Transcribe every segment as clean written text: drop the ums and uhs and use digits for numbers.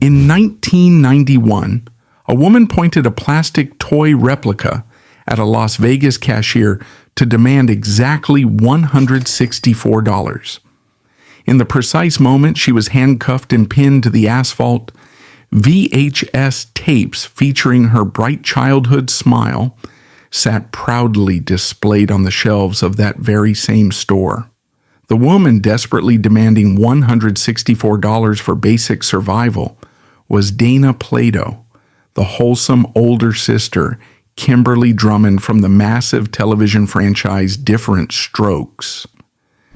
In 1991, a woman pointed a plastic toy replica at a Las Vegas cashier to demand exactly $164. In the precise moment she was handcuffed and pinned to the asphalt, VHS tapes featuring her bright childhood smile sat proudly displayed on the shelves of that very same store. The woman desperately demanding $164 for basic survival was Dana Plato, the wholesome older sister, Kimberly Drummond from the massive television franchise Diff'rent Strokes.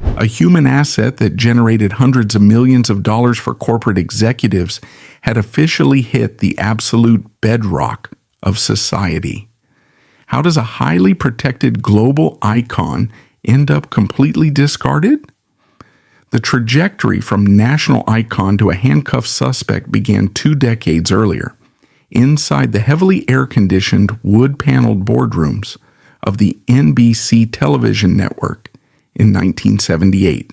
A human asset that generated hundreds of millions of dollars for corporate executives had officially hit the absolute bedrock of society. How does a highly protected global icon end up completely discarded? The trajectory from national icon to a handcuffed suspect began 2 decades earlier, inside the heavily air-conditioned, wood-paneled boardrooms of the NBC television network in 1978.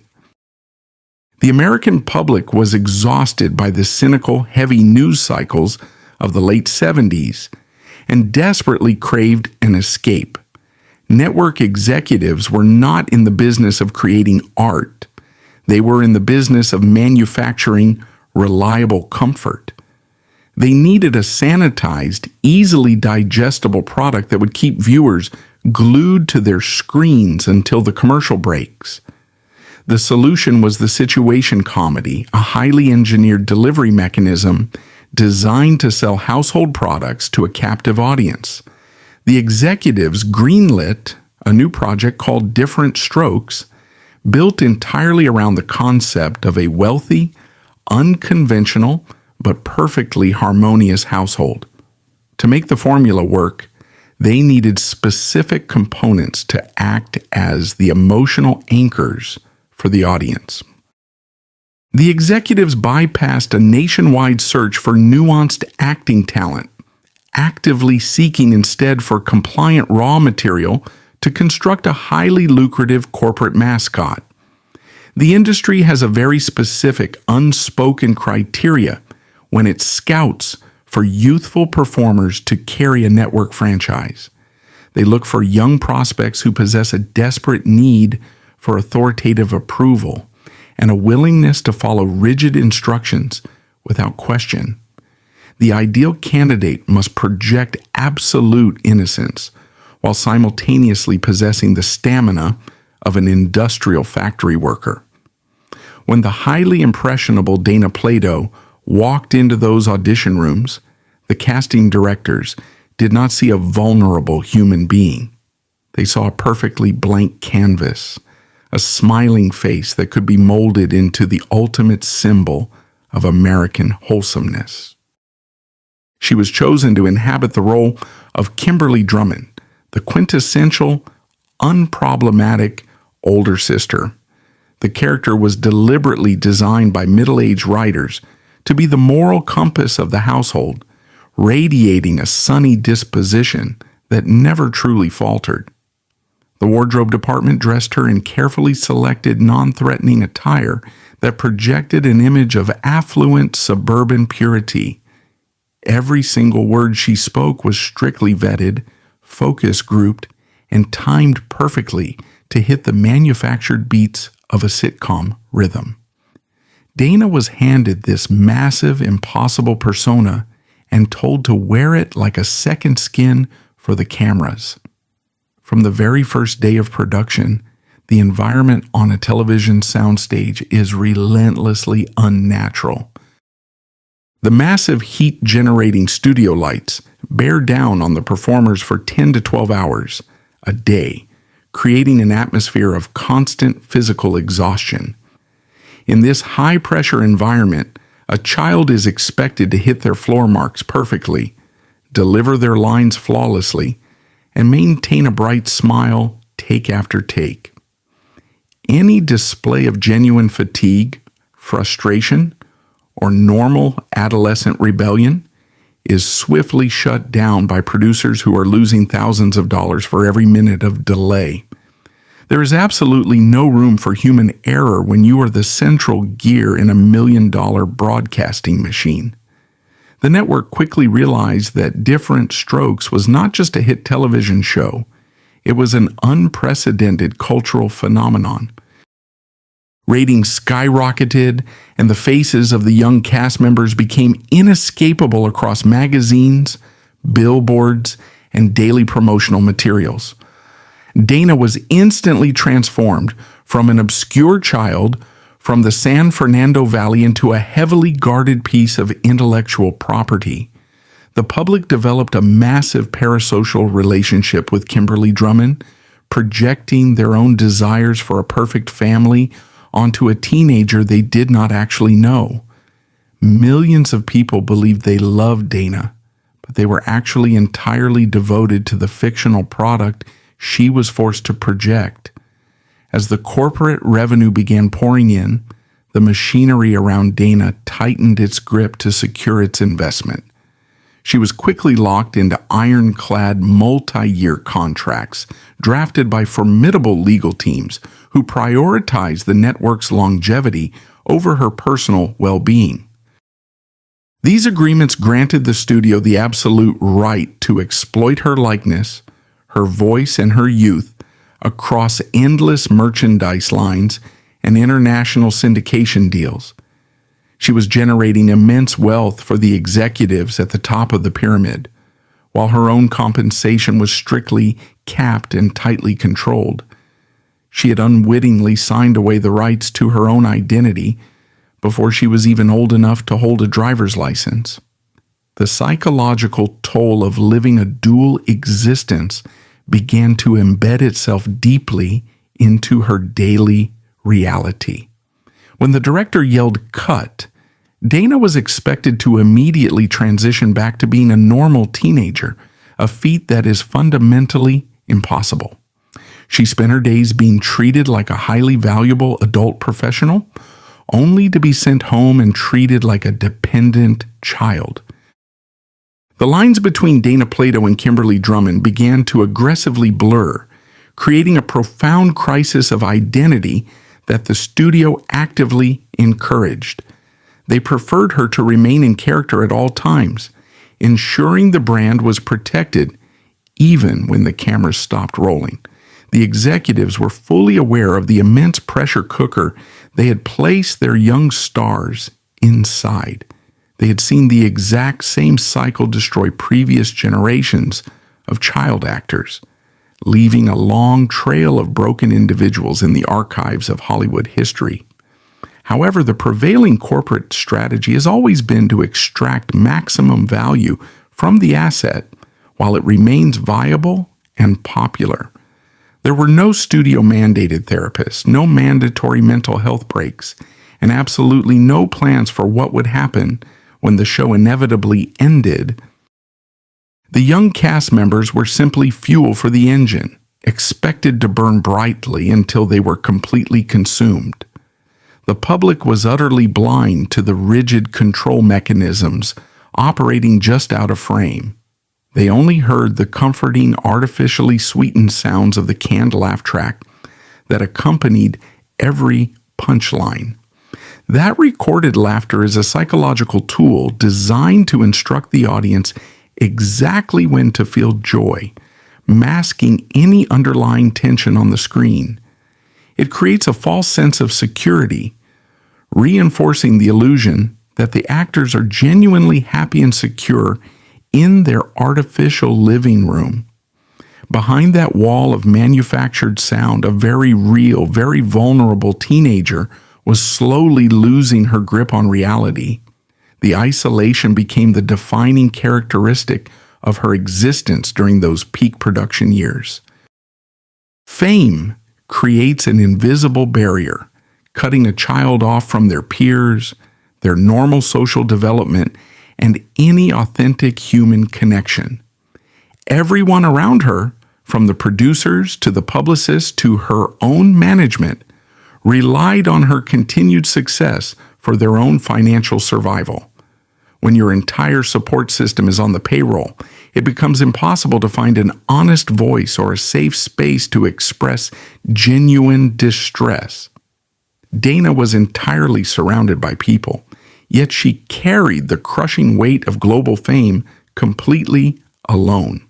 The American public was exhausted by the cynical, heavy news cycles of the late 70s and desperately craved an escape. Network executives were not in the business of creating art. They were in the business of manufacturing reliable comfort. They needed a sanitized, easily digestible product that would keep viewers glued to their screens until the commercial breaks. The solution was the situation comedy, a highly engineered delivery mechanism designed to sell household products to a captive audience. The executives greenlit a new project called Diff'rent Strokes, built entirely around the concept of a wealthy, unconventional, but perfectly harmonious household. To make the formula work, they needed specific components to act as the emotional anchors for the audience. The executives bypassed a nationwide search for nuanced acting talent, actively seeking instead for compliant raw material to construct a highly lucrative corporate mascot. The industry has a very specific, unspoken criteria when it scouts for youthful performers to carry a network franchise. They look for young prospects who possess a desperate need for authoritative approval and a willingness to follow rigid instructions without question. The ideal candidate must project absolute innocence while simultaneously possessing the stamina of an industrial factory worker. When the highly impressionable Dana Plato walked into those audition rooms, the casting directors did not see a vulnerable human being. They saw a perfectly blank canvas, a smiling face that could be molded into the ultimate symbol of American wholesomeness. She was chosen to inhabit the role of Kimberly Drummond, the quintessential, unproblematic older sister. The character was deliberately designed by middle-aged writers to be the moral compass of the household, radiating a sunny disposition that never truly faltered. The wardrobe department dressed her in carefully selected, non-threatening attire that projected an image of affluent suburban purity. Every single word she spoke was strictly vetted, focus grouped, and timed perfectly to hit the manufactured beats of a sitcom rhythm. Dana was handed this massive, impossible persona and told to wear it like a second skin for the cameras. From the very first day of production, the environment on a television soundstage is relentlessly unnatural. The massive heat-generating studio lights bear down on the performers for 10 to 12 hours a day, creating an atmosphere of constant physical exhaustion. In this high-pressure environment, a child is expected to hit their floor marks perfectly, deliver their lines flawlessly, and maintain a bright smile take after take. Any display of genuine fatigue, frustration, or normal adolescent rebellion is swiftly shut down by producers who are losing thousands of dollars for every minute of delay. There is absolutely no room for human error when you are the central gear in $1 million broadcasting machine. The network quickly realized that Diff'rent Strokes was not just a hit television show, it was an unprecedented cultural phenomenon. Ratings skyrocketed, and the faces of the young cast members became inescapable across magazines, billboards, and daily promotional materials. Dana was instantly transformed from an obscure child from the San Fernando Valley into a heavily guarded piece of intellectual property. The public developed a massive parasocial relationship with Kimberly Drummond, projecting their own desires for a perfect family onto a teenager they did not actually know. Millions of people believed they loved Dana, but they were actually entirely devoted to the fictional product she was forced to project. As the corporate revenue began pouring in, the machinery around Dana tightened its grip to secure its investment. She was quickly locked into ironclad multi-year contracts drafted by formidable legal teams who prioritized the network's longevity over her personal well-being. These agreements granted the studio the absolute right to exploit her likeness, her voice, and her youth across endless merchandise lines and international syndication deals. She was generating immense wealth for the executives at the top of the pyramid, while her own compensation was strictly capped and tightly controlled. She had unwittingly signed away the rights to her own identity before she was even old enough to hold a driver's license. The psychological toll of living a dual existence began to embed itself deeply into her daily reality. When the director yelled "cut," Dana was expected to immediately transition back to being a normal teenager, a feat that is fundamentally impossible. She spent her days being treated like a highly valuable adult professional, only to be sent home and treated like a dependent child. The lines between Dana Plato and Kimberly Drummond began to aggressively blur, creating a profound crisis of identity that the studio actively encouraged. They preferred her to remain in character at all times, ensuring the brand was protected even when the cameras stopped rolling. The executives were fully aware of the immense pressure cooker they had placed their young stars inside. They had seen the exact same cycle destroy previous generations of child actors, leaving a long trail of broken individuals in the archives of Hollywood history. However, the prevailing corporate strategy has always been to extract maximum value from the asset while it remains viable and popular. There were no studio-mandated therapists, no mandatory mental health breaks, and absolutely no plans for what would happen when the show inevitably ended. The young cast members were simply fuel for the engine, expected to burn brightly until they were completely consumed. The public was utterly blind to the rigid control mechanisms operating just out of frame. They only heard the comforting, artificially sweetened sounds of the canned laugh track that accompanied every punchline. That recorded laughter is a psychological tool designed to instruct the audience exactly when to feel joy, masking any underlying tension on the screen. It creates a false sense of security, reinforcing the illusion that the actors are genuinely happy and secure in their artificial living room. Behind that wall of manufactured sound, a very real, very vulnerable teenager was slowly losing her grip on reality. The isolation became the defining characteristic of her existence during those peak production years. Fame creates an invisible barrier, cutting a child off from their peers, their normal social development, and any authentic human connection. Everyone around her, from the producers to the publicists to her own management, relied on her continued success for their own financial survival. When your entire support system is on the payroll, it becomes impossible to find an honest voice or a safe space to express genuine distress. Dana was entirely surrounded by people, yet she carried the crushing weight of global fame completely alone.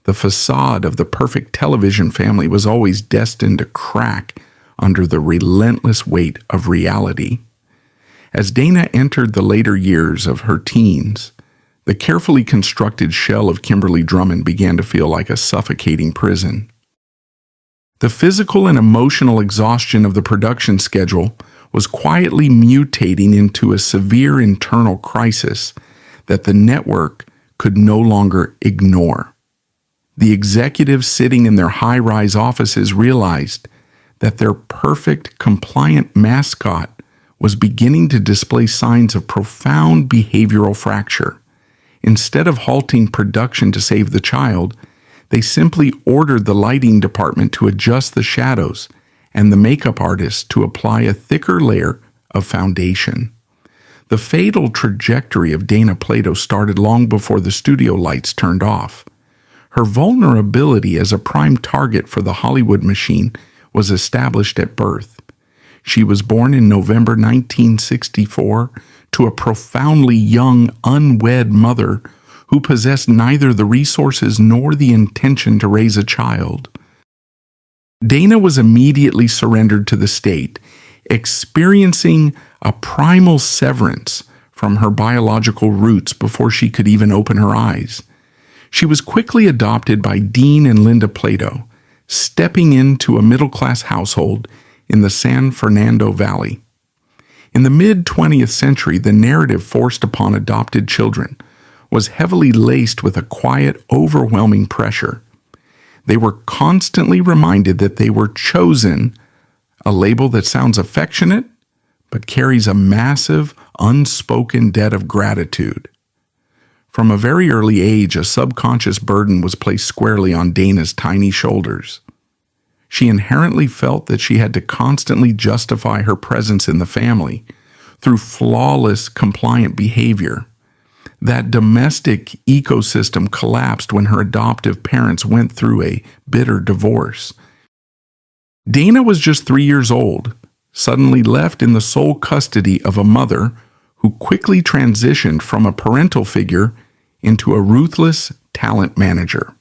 The facade of the perfect television family was always destined to crack under the relentless weight of reality. As Dana entered the later years of her teens, the carefully constructed shell of Kimberly Drummond began to feel like a suffocating prison. The physical and emotional exhaustion of the production schedule was quietly mutating into a severe internal crisis that the network could no longer ignore. The executives sitting in their high-rise offices realized that their perfect, compliant mascot was beginning to display signs of profound behavioral fracture. Instead of halting production to save the child, they simply ordered the lighting department to adjust the shadows and the makeup artist to apply a thicker layer of foundation. The fatal trajectory of Dana Plato started long before the studio lights turned off. Her vulnerability as a prime target for the Hollywood machine was established at birth. She was born in November 1964 to a profoundly young, unwed mother who possessed neither the resources nor the intention to raise a child. Dana was immediately surrendered to the state, experiencing a primal severance from her biological roots before she could even open her eyes. She was quickly adopted by Dean and Linda Plato, stepping into a middle-class household in the San Fernando Valley. In the mid-20th century, the narrative forced upon adopted children was heavily laced with a quiet, overwhelming pressure. They were constantly reminded that they were chosen, a label that sounds affectionate but carries a massive, unspoken debt of gratitude. From a very early age, a subconscious burden was placed squarely on Dana's tiny shoulders. She inherently felt that she had to constantly justify her presence in the family through flawless, compliant behavior. That domestic ecosystem collapsed when her adoptive parents went through a bitter divorce. Dana was just 3 years old, suddenly left in the sole custody of a mother who quickly transitioned from a parental figure into a ruthless talent manager.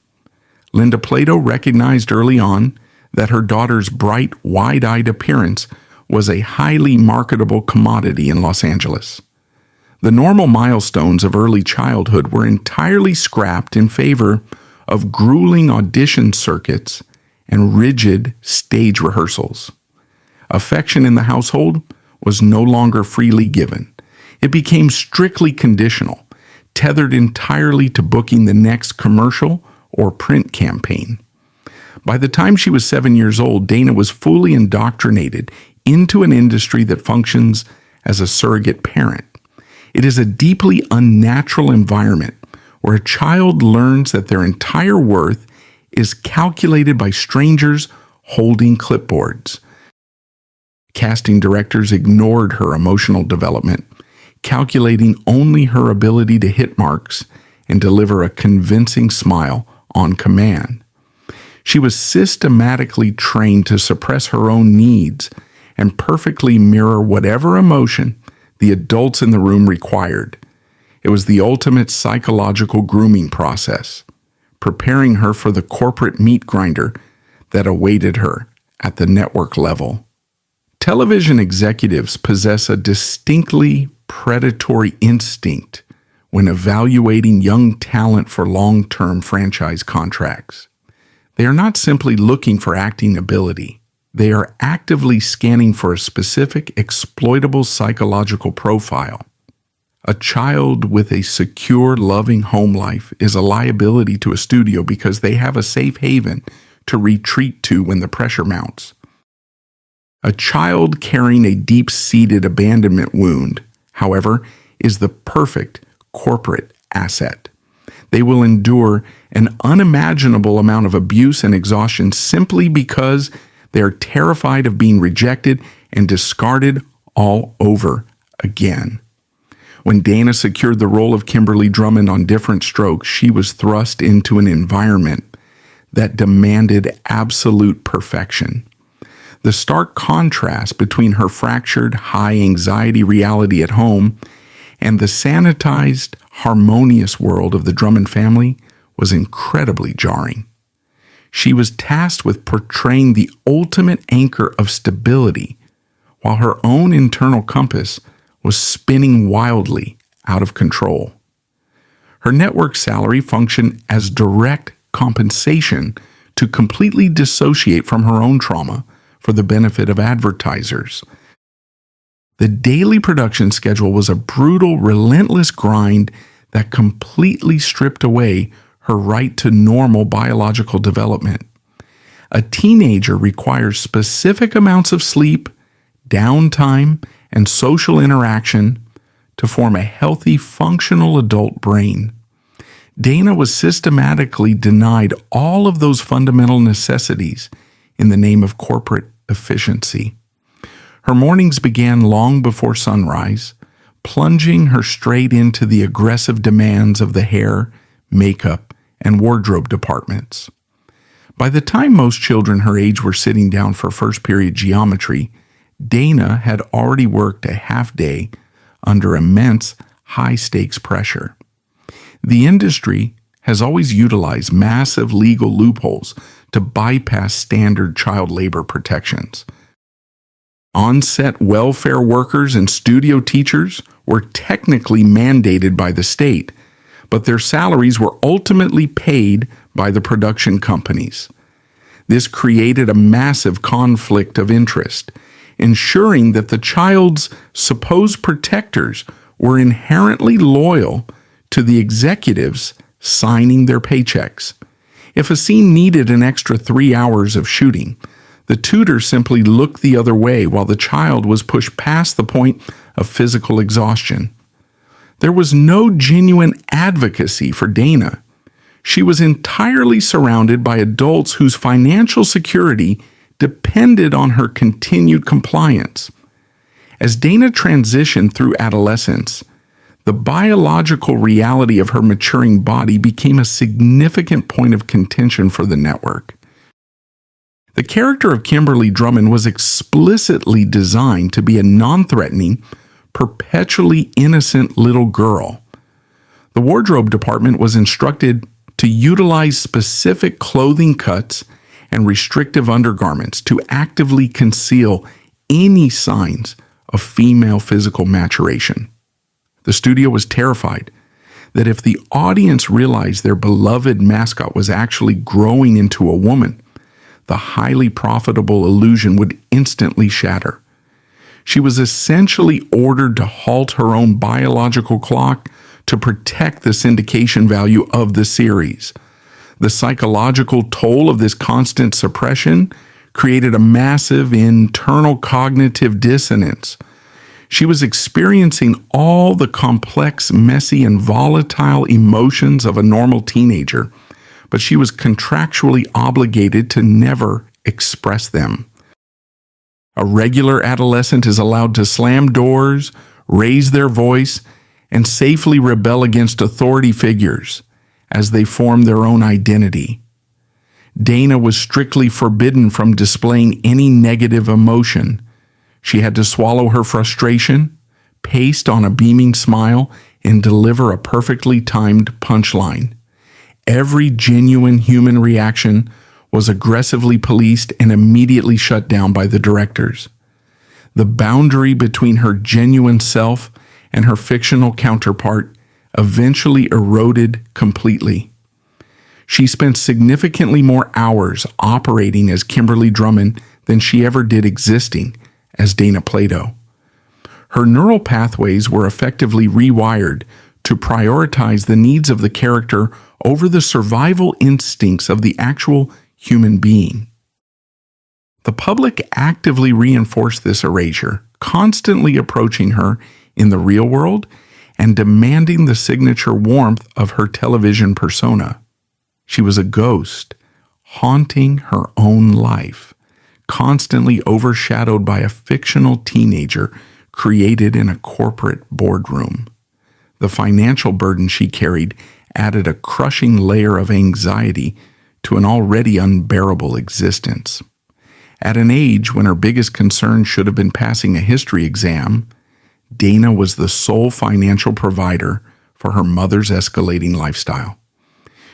Linda Plato recognized early on that her daughter's bright, wide-eyed appearance was a highly marketable commodity in Los Angeles. The normal milestones of early childhood were entirely scrapped in favor of grueling audition circuits and rigid stage rehearsals. Affection in the household was no longer freely given. It became strictly conditional, tethered entirely to booking the next commercial or print campaign. By the time she was 7 years old, Dana was fully indoctrinated into an industry that functions as a surrogate parent. It is a deeply unnatural environment where a child learns that their entire worth is calculated by strangers holding clipboards. Casting directors ignored her emotional development, calculating only her ability to hit marks and deliver a convincing smile on command. She was systematically trained to suppress her own needs and perfectly mirror whatever emotion the adults in the room required. It was the ultimate psychological grooming process, preparing her for the corporate meat grinder that awaited her at the network level. Television executives possess a distinctly predatory instinct when evaluating young talent for long-term franchise contracts. They are not simply looking for acting ability. They are actively scanning for a specific exploitable psychological profile. A child with a secure, loving home life is a liability to a studio because they have a safe haven to retreat to when the pressure mounts. A child carrying a deep-seated abandonment wound, however, is the perfect corporate asset. They will endure an unimaginable amount of abuse and exhaustion simply because they are terrified of being rejected and discarded all over again. When Dana secured the role of Kimberly Drummond on Diff'rent Strokes, she was thrust into an environment that demanded absolute perfection. The stark contrast between her fractured, high-anxiety reality at home and the sanitized, harmonious world of the Drummond family was incredibly jarring. She was tasked with portraying the ultimate anchor of stability, while her own internal compass was spinning wildly out of control. Her network salary functioned as direct compensation to completely dissociate from her own trauma for the benefit of advertisers. The daily production schedule was a brutal, relentless grind that completely stripped away her right to normal biological development. A teenager requires specific amounts of sleep, downtime, and social interaction to form a healthy, functional adult brain. Dana was systematically denied all of those fundamental necessities in the name of corporate efficiency. Her mornings began long before sunrise, plunging her straight into the aggressive demands of the hair, makeup, and wardrobe departments. By the time most children her age were sitting down for first period geometry, Dana had already worked a half day under immense high-stakes pressure. The industry has always utilized massive legal loopholes to bypass standard child labor protections. On-set welfare workers and studio teachers were technically mandated by the state, but their salaries were ultimately paid by the production companies. This created a massive conflict of interest, ensuring that the child's supposed protectors were inherently loyal to the executives signing their paychecks. If a scene needed an extra 3 hours of shooting, the tutor simply looked the other way while the child was pushed past the point of physical exhaustion. There was no genuine advocacy for Dana. She was entirely surrounded by adults whose financial security depended on her continued compliance. As Dana transitioned through adolescence, the biological reality of her maturing body became a significant point of contention for the network. The character of Kimberly Drummond was explicitly designed to be a non-threatening, perpetually innocent little girl. The wardrobe department was instructed to utilize specific clothing cuts and restrictive undergarments to actively conceal any signs of female physical maturation. The studio was terrified that if the audience realized their beloved mascot was actually growing into a woman, the highly profitable illusion would instantly shatter. She was essentially ordered to halt her own biological clock to protect the syndication value of the series. The psychological toll of this constant suppression created a massive internal cognitive dissonance. She was experiencing all the complex, messy, and volatile emotions of a normal teenager, but she was contractually obligated to never express them. A regular adolescent is allowed to slam doors, raise their voice, and safely rebel against authority figures as they form their own identity. Dana was strictly forbidden from displaying any negative emotion. She had to swallow her frustration, paste on a beaming smile, and deliver a perfectly timed punchline. Every genuine human reaction was aggressively policed and immediately shut down by the directors. The boundary between her genuine self and her fictional counterpart eventually eroded completely. She spent significantly more hours operating as Kimberly Drummond than she ever did existing as Dana Plato. Her neural pathways were effectively rewired to prioritize the needs of the character over the survival instincts of the actual human being. The public actively reinforced this erasure, constantly approaching her in the real world and demanding the signature warmth of her television persona. She was a ghost, haunting her own life, constantly overshadowed by a fictional teenager created in a corporate boardroom. The financial burden she carried added a crushing layer of anxiety to an already unbearable existence. At an age when her biggest concern should have been passing a history exam, Dana was the sole financial provider for her mother's escalating lifestyle.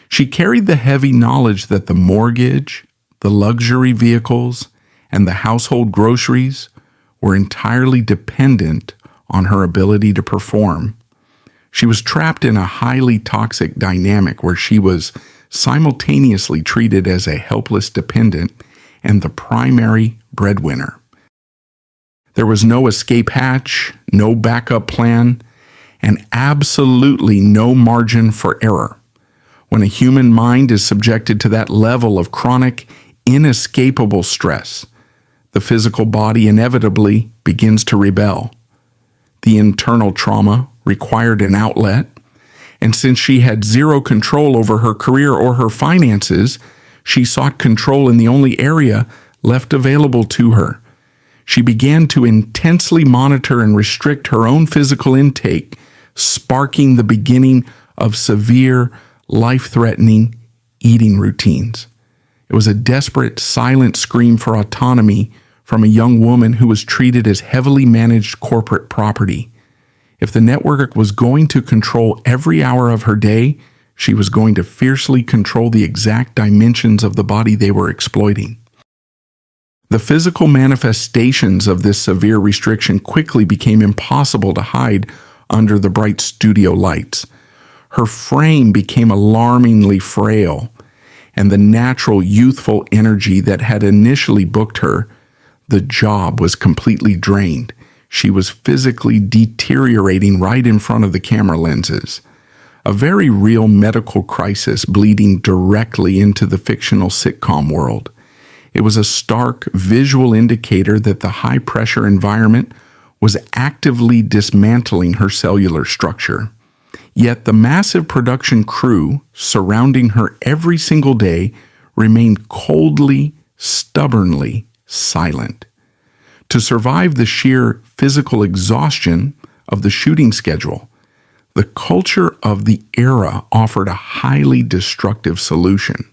She carried the heavy knowledge that the mortgage, the luxury vehicles, and the household groceries were entirely dependent on her ability to perform. She was trapped in a highly toxic dynamic where she was simultaneously treated as a helpless dependent and the primary breadwinner. There was no escape hatch, no backup plan, and absolutely no margin for error. When a human mind is subjected to that level of chronic, inescapable stress, the physical body inevitably begins to rebel. The internal trauma required an outlet, and since she had zero control over her career or her finances, she sought control in the only area left available to her. She began to intensely monitor and restrict her own physical intake, sparking the beginning of severe, life-threatening eating routines. It was a desperate, silent scream for autonomy from a young woman who was treated as heavily managed corporate property. If the network was going to control every hour of her day, she was going to fiercely control the exact dimensions of the body they were exploiting. The physical manifestations of this severe restriction quickly became impossible to hide under the bright studio lights. Her frame became alarmingly frail, and the natural youthful energy that had initially booked her, the job was completely drained. She was physically deteriorating right in front of the camera lenses. A very real medical crisis bleeding directly into the fictional sitcom world. It was a stark visual indicator that the high-pressure environment was actively dismantling her cellular structure. Yet the massive production crew surrounding her every single day remained coldly, stubbornly silent. To survive the sheer physical exhaustion of the shooting schedule, the culture of the era offered a highly destructive solution.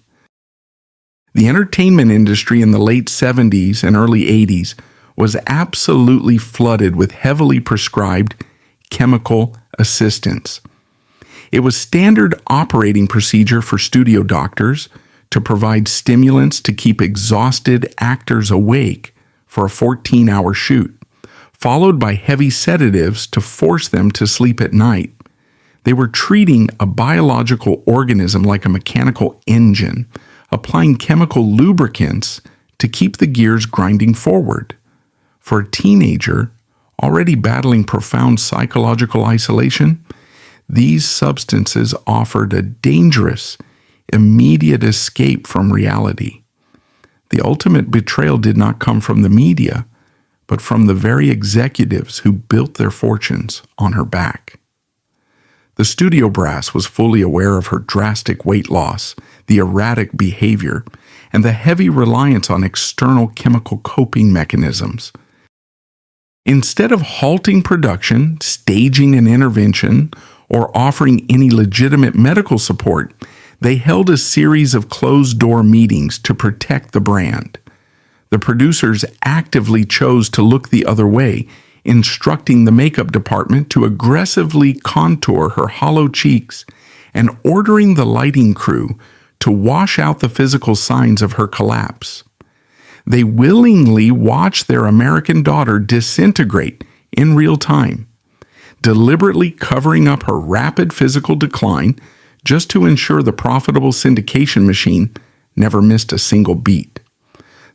The entertainment industry in the late 70s and early 80s was absolutely flooded with heavily prescribed chemical assistants. It was standard operating procedure for studio doctors to provide stimulants to keep exhausted actors awake for a 14-hour shoot, followed by heavy sedatives to force them to sleep at night. They were treating a biological organism like a mechanical engine, applying chemical lubricants to keep the gears grinding forward. For a teenager already battling profound psychological isolation, these substances offered a dangerous, immediate escape from reality. The ultimate betrayal did not come from the media, but from the very executives who built their fortunes on her back. The studio brass was fully aware of her drastic weight loss, the erratic behavior, and the heavy reliance on external chemical coping mechanisms. Instead of halting production, staging an intervention, or offering any legitimate medical support, they held a series of closed-door meetings to protect the brand. The producers actively chose to look the other way, instructing the makeup department to aggressively contour her hollow cheeks and ordering the lighting crew to wash out the physical signs of her collapse. They willingly watched their American daughter disintegrate in real time, deliberately covering up her rapid physical decline just to ensure the profitable syndication machine never missed a single beat.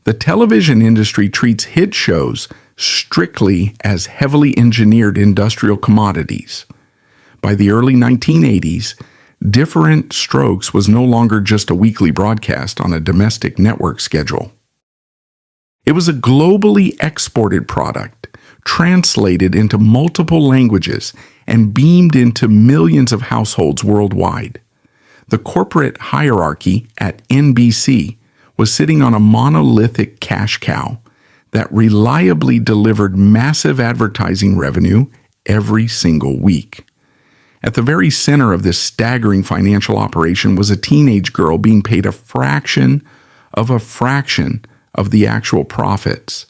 The television industry treats hit shows strictly as heavily engineered industrial commodities. By the early 1980s, Diff'rent Strokes was no longer just a weekly broadcast on a domestic network schedule. It was a globally exported product, translated into multiple languages, and beamed into millions of households worldwide. The corporate hierarchy at NBC was sitting on a monolithic cash cow that reliably delivered massive advertising revenue every single week. At the very center of this staggering financial operation was a teenage girl being paid a fraction of the actual profits.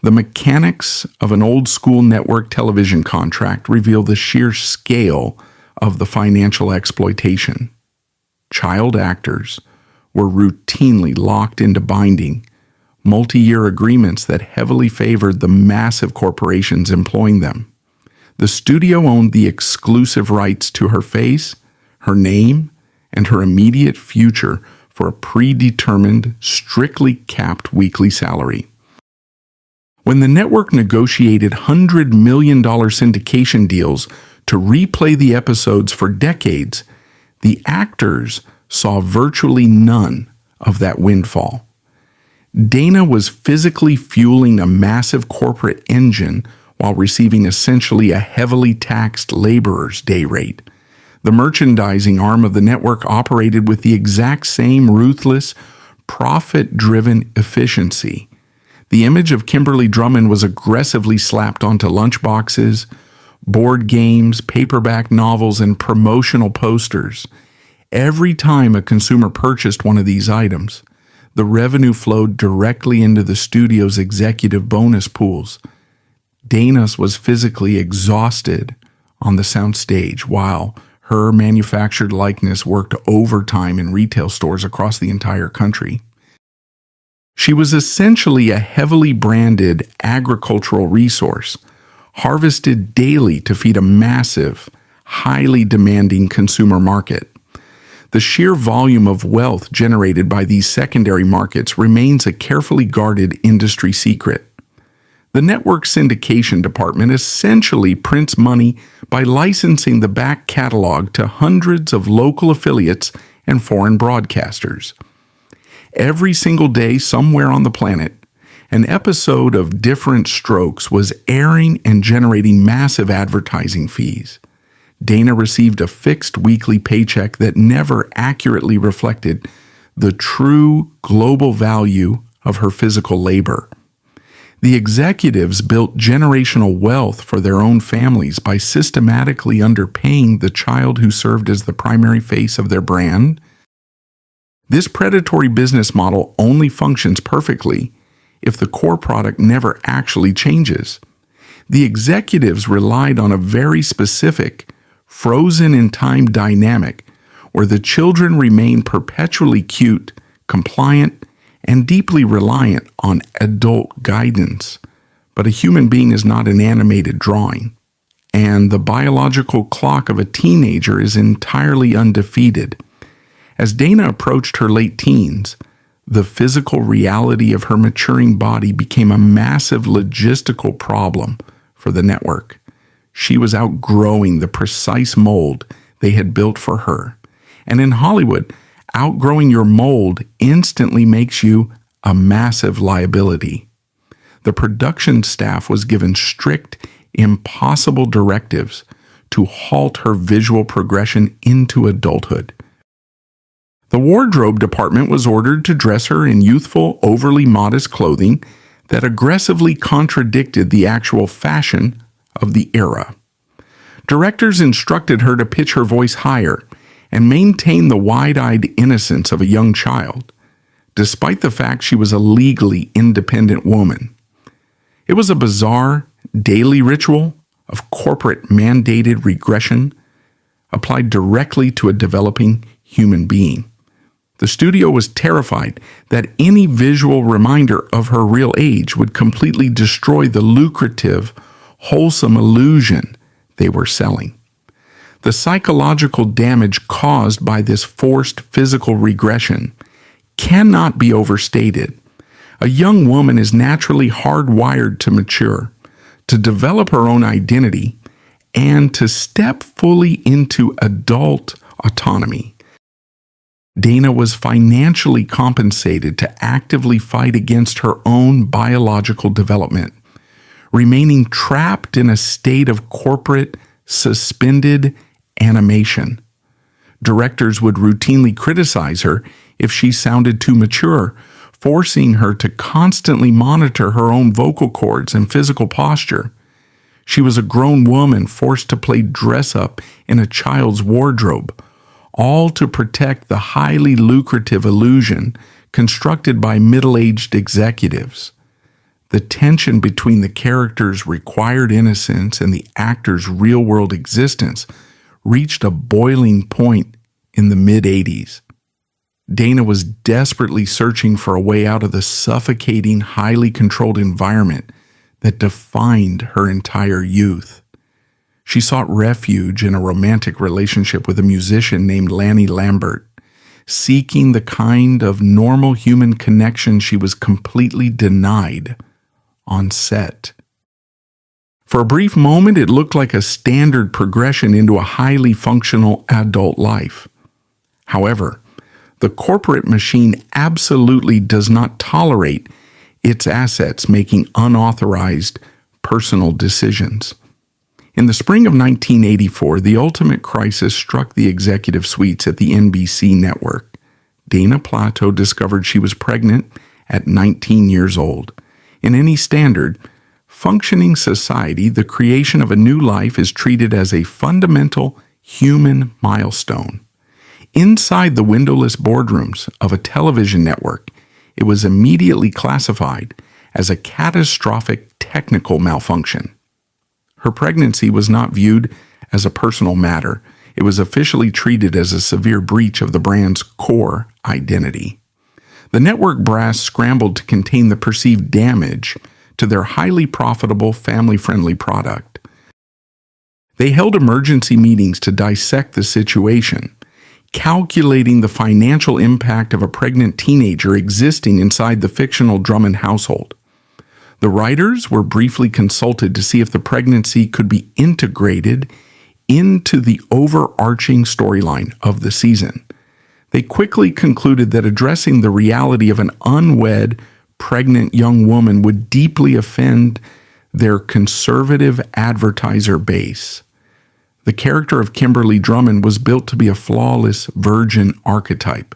The mechanics of an old-school network television contract reveal the sheer scale of the financial exploitation. Child actors were routinely locked into binding, multi-year agreements that heavily favored the massive corporations employing them. The studio owned the exclusive rights to her face, her name, and her immediate future for a predetermined, strictly capped weekly salary. When the network negotiated $100 million syndication deals to replay the episodes for decades, the actors saw virtually none of that windfall. Dana was physically fueling a massive corporate engine while receiving essentially a heavily taxed laborer's day rate. The merchandising arm of the network operated with the exact same ruthless, profit-driven efficiency. The image of Kimberly Drummond was aggressively slapped onto lunchboxes, board games, paperback novels, and promotional posters. Every time a consumer purchased one of these items, the revenue flowed directly into the studio's executive bonus pools. Dana's was physically exhausted on the soundstage while her manufactured likeness worked overtime in retail stores across the entire country. She was essentially a heavily branded agricultural resource, harvested daily to feed a massive, highly demanding consumer market. The sheer volume of wealth generated by these secondary markets remains a carefully guarded industry secret. The network syndication department essentially prints money by licensing the back catalog to hundreds of local affiliates and foreign broadcasters. Every single day somewhere on the planet, an episode of Diff'rent Strokes was airing and generating massive advertising fees. Dana received a fixed weekly paycheck that never accurately reflected the true global value of her physical labor. The executives built generational wealth for their own families by systematically underpaying the child who served as the primary face of their brand. This predatory business model only functions perfectly if the core product never actually changes. The executives relied on a very specific, frozen-in-time dynamic where the children remain perpetually cute, compliant, and deeply reliant on adult guidance. But a human being is not an animated drawing, and the biological clock of a teenager is entirely undefeated. As Dana approached her late teens, the physical reality of her maturing body became a massive logistical problem for the network. She was outgrowing the precise mold they had built for her. And in Hollywood, outgrowing your mold instantly makes you a massive liability. The production staff was given strict, impossible directives to halt her visual progression into adulthood. The wardrobe department was ordered to dress her in youthful, overly modest clothing that aggressively contradicted the actual fashion of the era. Directors instructed her to pitch her voice higher and maintain the wide-eyed innocence of a young child, despite the fact she was a legally independent woman. It was a bizarre, daily ritual of corporate mandated regression applied directly to a developing human being. The studio was terrified that any visual reminder of her real age would completely destroy the lucrative, wholesome illusion they were selling. The psychological damage caused by this forced physical regression cannot be overstated. A young woman is naturally hardwired to mature, to develop her own identity, and to step fully into adult autonomy. Dana was financially compensated to actively fight against her own biological development, remaining trapped in a state of corporate, suspended animation. Directors would routinely criticize her if she sounded too mature, forcing her to constantly monitor her own vocal cords and physical posture. She was a grown woman forced to play dress-up in a child's wardrobe, all to protect the highly lucrative illusion constructed by middle-aged executives. The tension between the character's required innocence and the actor's real-world existence reached a boiling point in the mid-'80s. Dana was desperately searching for a way out of the suffocating, highly controlled environment that defined her entire youth. She sought refuge in a romantic relationship with a musician named Lanny Lambert, seeking the kind of normal human connection she was completely denied on set. For a brief moment, it looked like a standard progression into a highly functional adult life. However, the corporate machine absolutely does not tolerate its assets making unauthorized personal decisions. In the spring of 1984, the ultimate crisis struck the executive suites at the NBC network. Dana Plato discovered she was pregnant at 19 years old. In any standard, functioning society, the creation of a new life is treated as a fundamental human milestone. Inside the windowless boardrooms of a television network, it was immediately classified as a catastrophic technical malfunction. Her pregnancy was not viewed as a personal matter. It was officially treated as a severe breach of the brand's core identity. The network brass scrambled to contain the perceived damage to their highly profitable, family-friendly product. They held emergency meetings to dissect the situation, calculating the financial impact of a pregnant teenager existing inside the fictional Drummond household. The writers were briefly consulted to see if the pregnancy could be integrated into the overarching storyline of the season. They quickly concluded that addressing the reality of an unwed, pregnant young woman would deeply offend their conservative advertiser base. The character of Kimberly Drummond was built to be a flawless virgin archetype,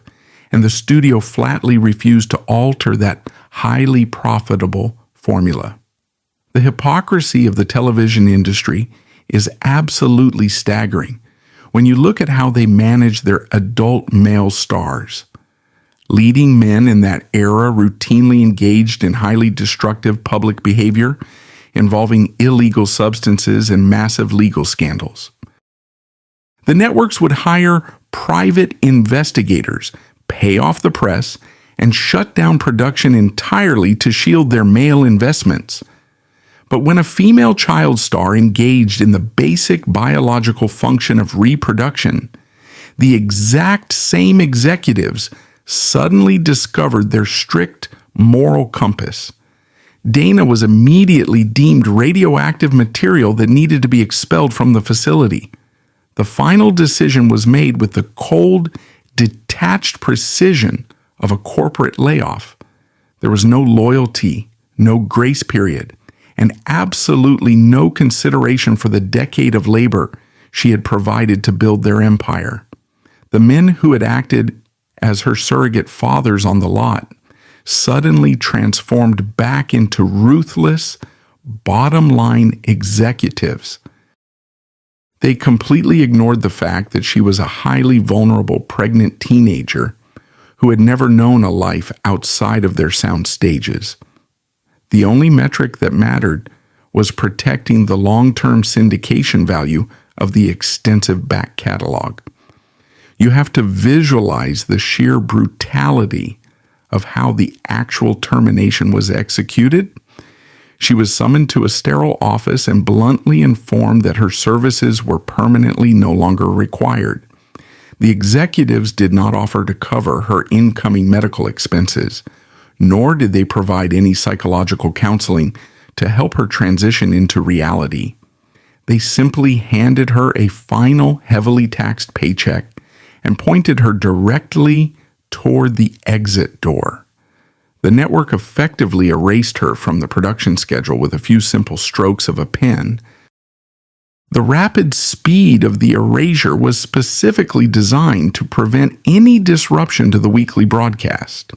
and the studio flatly refused to alter that highly profitable formula. The hypocrisy of the television industry is absolutely staggering when you look at how they manage their adult male stars. Leading men in that era routinely engaged in highly destructive public behavior involving illegal substances and massive legal scandals. The networks would hire private investigators, pay off the press, and shut down production entirely to shield their male investments. But when a female child star engaged in the basic biological function of reproduction, the exact same executives suddenly discovered their strict moral compass. Dana was immediately deemed radioactive material that needed to be expelled from the facility. The final decision was made with the cold, detached precision of a corporate layoff. There was no loyalty, no grace period, and absolutely no consideration for the decade of labor she had provided to build their empire. The men who had acted as her surrogate fathers on the lot suddenly transformed back into ruthless, bottom-line executives. They completely ignored the fact that she was a highly vulnerable pregnant teenager who had never known a life outside of their sound stages. The only metric that mattered was protecting the long-term syndication value of the extensive back catalog. You have to visualize the sheer brutality of how the actual termination was executed. She was summoned to a sterile office and bluntly informed that her services were permanently no longer required. The executives did not offer to cover her incoming medical expenses, nor did they provide any psychological counseling to help her transition into reality. They simply handed her a final heavily taxed paycheck and pointed her directly toward the exit door. The network effectively erased her from the production schedule with a few simple strokes of a pen. The rapid speed of the erasure was specifically designed to prevent any disruption to the weekly broadcast.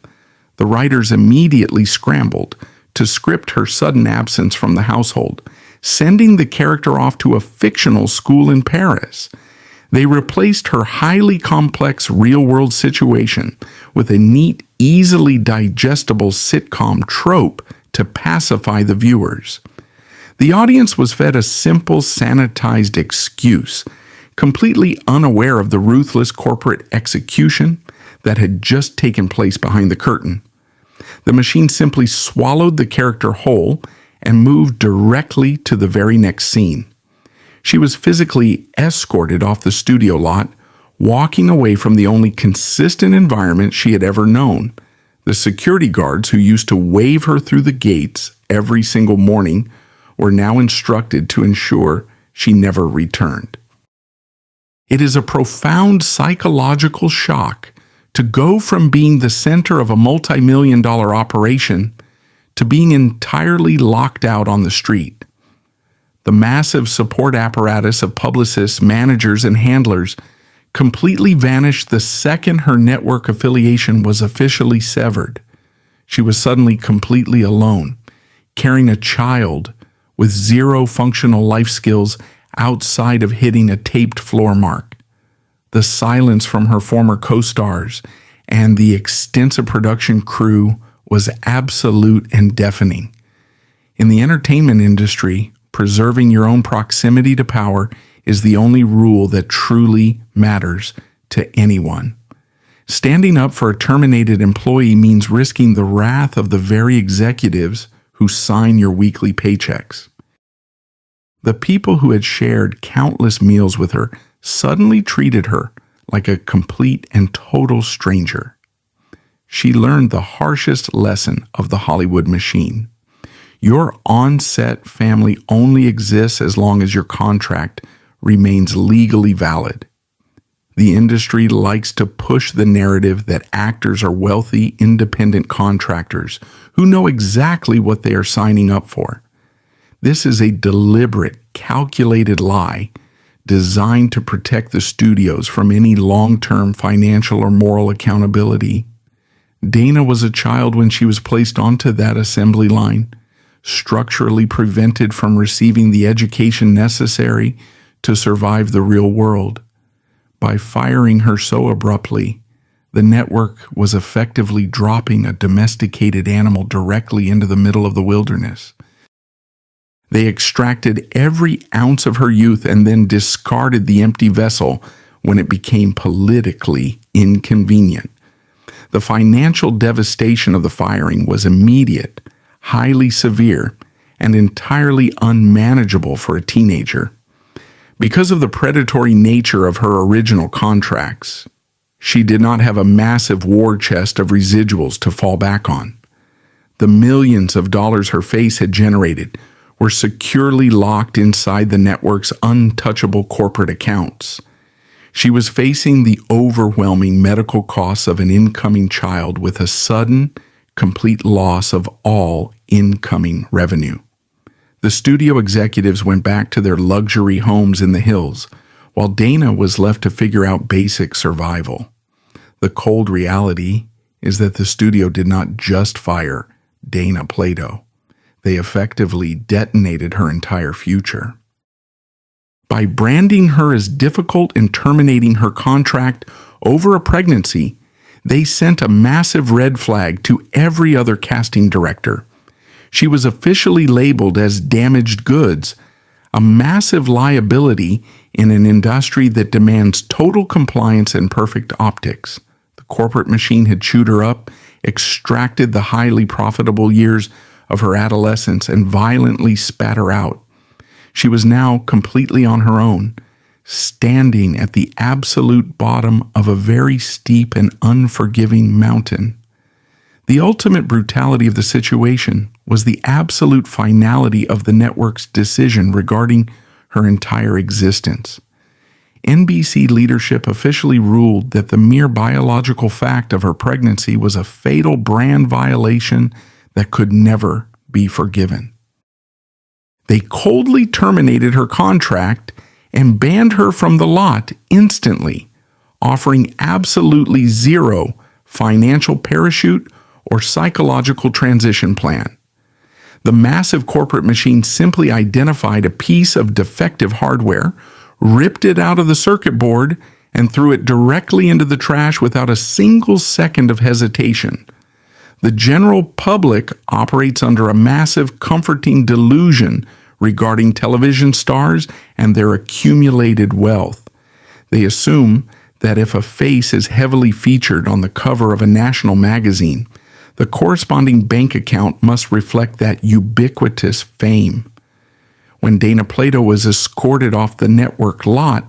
The writers immediately scrambled to script her sudden absence from the household, sending the character off to a fictional school in Paris. They replaced her highly complex real-world situation with a neat, easily digestible sitcom trope to pacify the viewers. The audience was fed a simple, sanitized excuse, completely unaware of the ruthless corporate execution that had just taken place behind the curtain. The machine simply swallowed the character whole and moved directly to the very next scene. She was physically escorted off the studio lot, walking away from the only consistent environment she had ever known. The security guards who used to wave her through the gates every single morning were now instructed to ensure she never returned. It is a profound psychological shock to go from being the center of a multi-million-dollar operation to being entirely locked out on the street. The massive support apparatus of publicists, managers, and handlers completely vanished the second her network affiliation was officially severed. She was suddenly completely alone, carrying a child with zero functional life skills outside of hitting a taped floor mark. The silence from her former co-stars and the extensive production crew was absolute and deafening. In the entertainment industry, preserving your own proximity to power is the only rule that truly matters to anyone. Standing up for a terminated employee means risking the wrath of the very executives who sign your weekly paychecks. The people who had shared countless meals with her suddenly treated her like a complete and total stranger. She learned the harshest lesson of the Hollywood machine. Your on-set family only exists as long as your contract remains legally valid. The industry likes to push the narrative that actors are wealthy, independent contractors who know exactly what they are signing up for. This is a deliberate, calculated lie designed to protect the studios from any long-term financial or moral accountability. Dana was a child when she was placed onto that assembly line, structurally prevented from receiving the education necessary to survive the real world. By firing her so abruptly, the network was effectively dropping a domesticated animal directly into the middle of the wilderness. They extracted every ounce of her youth and then discarded the empty vessel when it became politically inconvenient. The financial devastation of the firing was immediate, highly severe, and entirely unmanageable for a teenager. Because of the predatory nature of her original contracts, she did not have a massive war chest of residuals to fall back on. The millions of dollars her face had generated were securely locked inside the network's untouchable corporate accounts. She was facing the overwhelming medical costs of an incoming child with a sudden, complete loss of all incoming revenue. The studio executives went back to their luxury homes in the hills, while Dana was left to figure out basic survival. The cold reality is that the studio did not just fire Dana Plato. They effectively detonated her entire future. By branding her as difficult and terminating her contract over a pregnancy, they sent a massive red flag to every other casting director. She was officially labeled as damaged goods, a massive liability in an industry that demands total compliance and perfect optics. The corporate machine had chewed her up, extracted the highly profitable years of her adolescence, and violently spat her out. She was now completely on her own, standing at the absolute bottom of a very steep and unforgiving mountain. The ultimate brutality of the situation was the absolute finality of the network's decision regarding her entire existence. NBC leadership officially ruled that the mere biological fact of her pregnancy was a fatal brand violation that could never be forgiven. They coldly terminated her contract and banned her from the lot instantly, offering absolutely zero financial parachute or psychological transition plan. The massive corporate machine simply identified a piece of defective hardware, ripped it out of the circuit board, and threw it directly into the trash without a single second of hesitation. The general public operates under a massive, comforting delusion regarding television stars and their accumulated wealth. They assume that if a face is heavily featured on the cover of a national magazine, the corresponding bank account must reflect that ubiquitous fame. When Dana Plato was escorted off the network lot,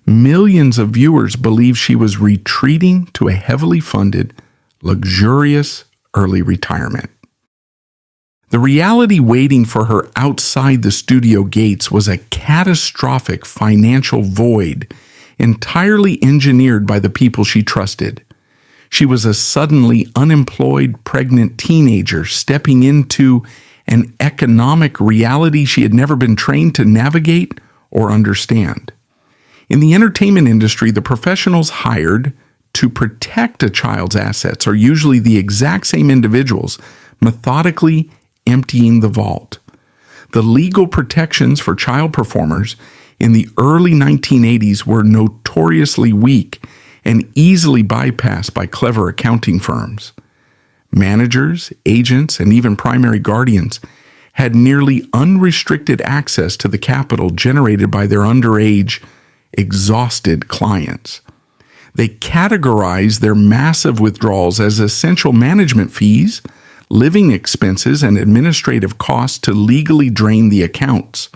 millions of viewers believed she was retreating to a heavily funded, luxurious early retirement. The reality waiting for her outside the studio gates was a catastrophic financial void entirely engineered by the people she trusted. She was a suddenly unemployed pregnant teenager stepping into an economic reality she had never been trained to navigate or understand. In the entertainment industry, the professionals hired to protect a child's assets are usually the exact same individuals methodically emptying the vault. The legal protections for child performers in the early 1980s were notoriously weak and easily bypassed by clever accounting firms. Managers, agents, and even primary guardians had nearly unrestricted access to the capital generated by their underage, exhausted clients. They categorized their massive withdrawals as essential management fees, living expenses, and administrative costs to legally drain the accounts.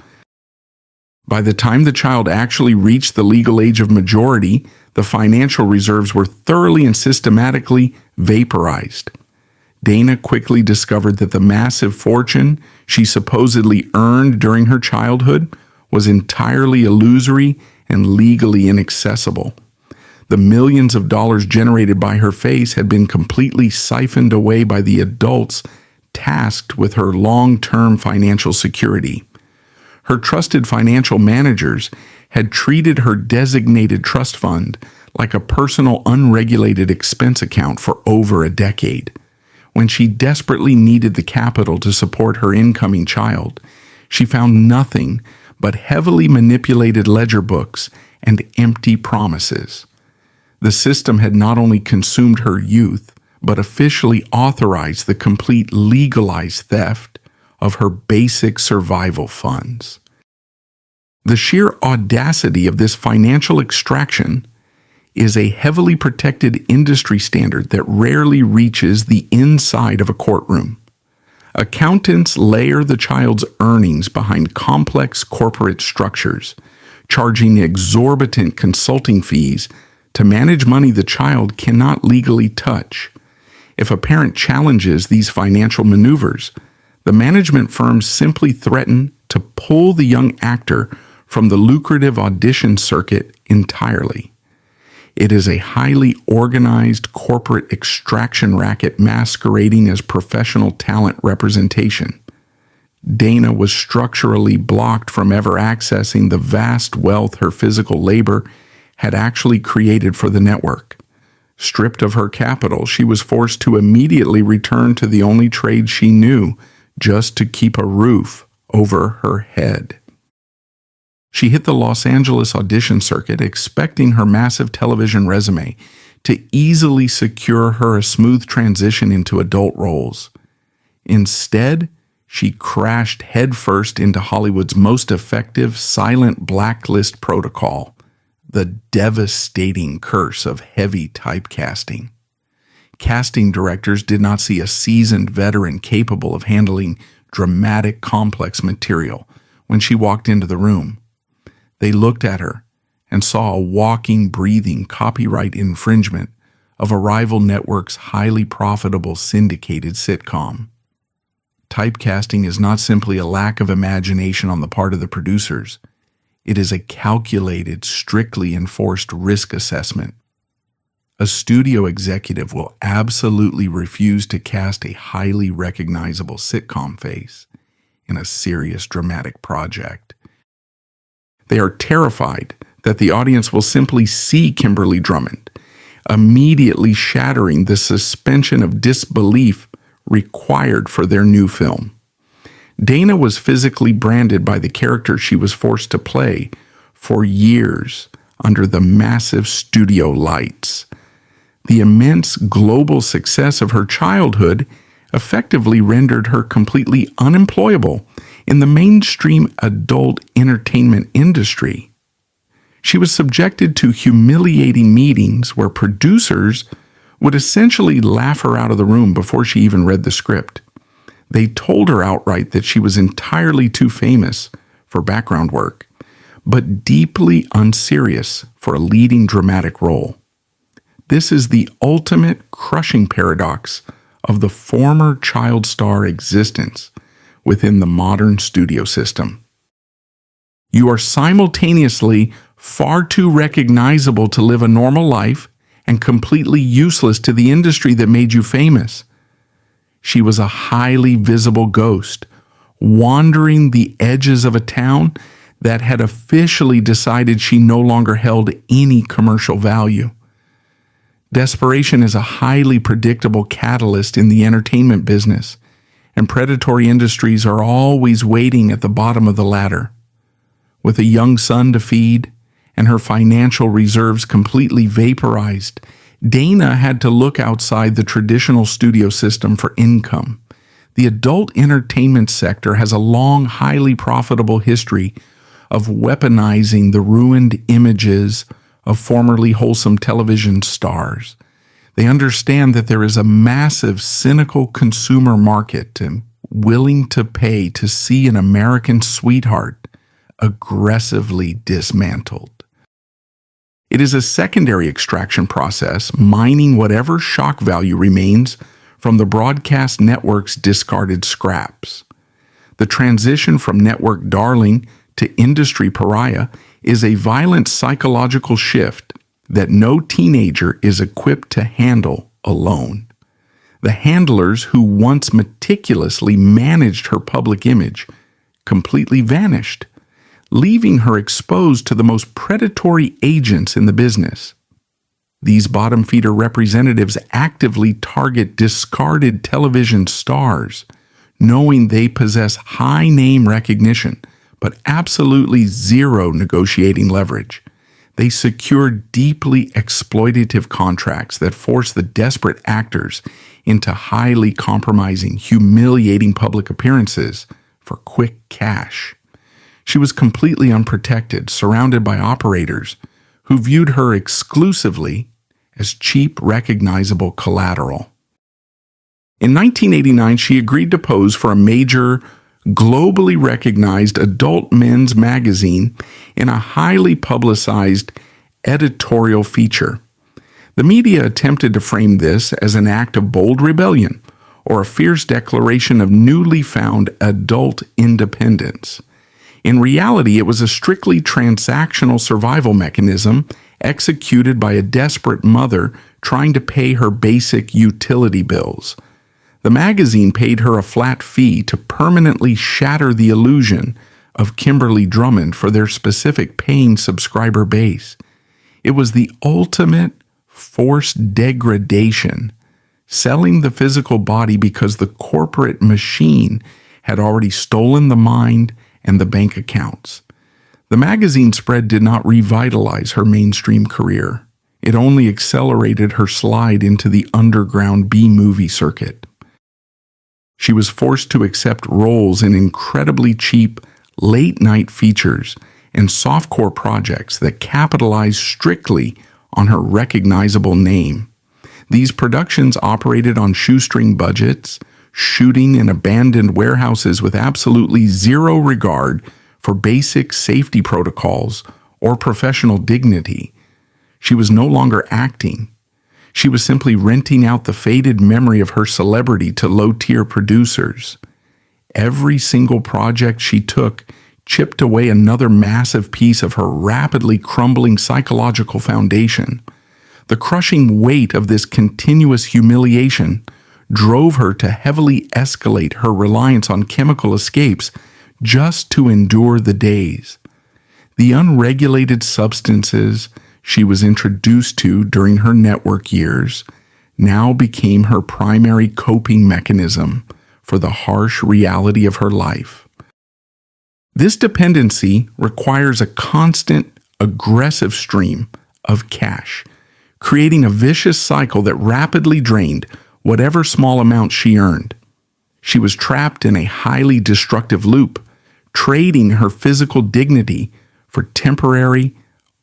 By the time the child actually reached the legal age of majority, the financial reserves were thoroughly and systematically vaporized. Dana quickly discovered that the massive fortune she supposedly earned during her childhood was entirely illusory and legally inaccessible. The millions of dollars generated by her face had been completely siphoned away by the adults tasked with her long-term financial security. Her trusted financial managers had treated her designated trust fund like a personal unregulated expense account for over a decade. When she desperately needed the capital to support her incoming child, she found nothing but heavily manipulated ledger books and empty promises. The system had not only consumed her youth, but officially authorized the complete legalized theft of her basic survival funds. The sheer audacity of this financial extraction is a heavily protected industry standard that rarely reaches the inside of a courtroom. Accountants layer the child's earnings behind complex corporate structures, charging exorbitant consulting fees to manage money the child cannot legally touch. If a parent challenges these financial maneuvers, the management firms simply threaten to pull the young actor from the lucrative audition circuit entirely. It is a highly organized corporate extraction racket masquerading as professional talent representation. Dana was structurally blocked from ever accessing the vast wealth her physical labor had actually created for the network. Stripped of her capital, she was forced to immediately return to the only trade she knew just to keep a roof over her head. She hit the Los Angeles audition circuit, expecting her massive television resume to easily secure her a smooth transition into adult roles. Instead, she crashed headfirst into Hollywood's most effective silent blacklist protocol, the devastating curse of heavy typecasting. Casting directors did not see a seasoned veteran capable of handling dramatic, complex material when she walked into the room. They looked at her and saw a walking, breathing copyright infringement of a rival network's highly profitable syndicated sitcom. Typecasting is not simply a lack of imagination on the part of the producers. It is a calculated, strictly enforced risk assessment. A studio executive will absolutely refuse to cast a highly recognizable sitcom face in a serious dramatic project. They are terrified that the audience will simply see Kimberly Drummond, immediately shattering the suspension of disbelief required for their new film. Dana was physically branded by the character she was forced to play for years under the massive studio lights. The immense global success of her childhood effectively rendered her completely unemployable in the mainstream adult entertainment industry. She was subjected to humiliating meetings where producers would essentially laugh her out of the room before she even read the script. They told her outright that she was entirely too famous for background work, but deeply unserious for a leading dramatic role. This is the ultimate crushing paradox of the former child star existence within the modern studio system. You are simultaneously far too recognizable to live a normal life and completely useless to the industry that made you famous. She was a highly visible ghost, wandering the edges of a town that had officially decided she no longer held any commercial value. Desperation is a highly predictable catalyst in the entertainment business, and predatory industries are always waiting at the bottom of the ladder. With a young son to feed and her financial reserves completely vaporized, Dana had to look outside the traditional studio system for income. The adult entertainment sector has a long, highly profitable history of weaponizing the ruined images of formerly wholesome television stars. They understand that there is a massive, cynical consumer market and willing to pay to see an American sweetheart aggressively dismantled. It is a secondary extraction process, mining whatever shock value remains from the broadcast network's discarded scraps. The transition from network darling to industry pariah is a violent psychological shift that no teenager is equipped to handle alone. The handlers who once meticulously managed her public image completely vanished, leaving her exposed to the most predatory agents in the business. These bottom feeder representatives actively target discarded television stars, knowing they possess high name recognition, but absolutely zero negotiating leverage. They secure deeply exploitative contracts that force the desperate actors into highly compromising, humiliating public appearances for quick cash. She was completely unprotected, surrounded by operators who viewed her exclusively as cheap, recognizable collateral. In 1989, she agreed to pose for a major, globally recognized adult men's magazine in a highly publicized editorial feature. The media attempted to frame this as an act of bold rebellion or a fierce declaration of newly found adult independence. In reality, it was a strictly transactional survival mechanism executed by a desperate mother trying to pay her basic utility bills. The magazine paid her a flat fee to permanently shatter the illusion of Kimberly Drummond for their specific paying subscriber base. It was the ultimate forced degradation, selling the physical body because the corporate machine had already stolen the mind and the bank accounts. The magazine spread did not revitalize her mainstream career. It only accelerated her slide into the underground B-movie circuit. She was forced to accept roles in incredibly cheap late-night features and softcore projects that capitalized strictly on her recognizable name. These productions operated on shoestring budgets, shooting in abandoned warehouses with absolutely zero regard for basic safety protocols or professional dignity. She was no longer acting. She was simply renting out the faded memory of her celebrity to low-tier producers. Every single project she took chipped away another massive piece of her rapidly crumbling psychological foundation. The crushing weight of this continuous humiliation drove her to heavily escalate her reliance on chemical escapes just to endure the days. The unregulated substances she was introduced to during her network years now became her primary coping mechanism for the harsh reality of her life. This dependency requires a constant, aggressive stream of cash, creating a vicious cycle that rapidly drained whatever small amount she earned. She was trapped in a highly destructive loop, trading her physical dignity for temporary,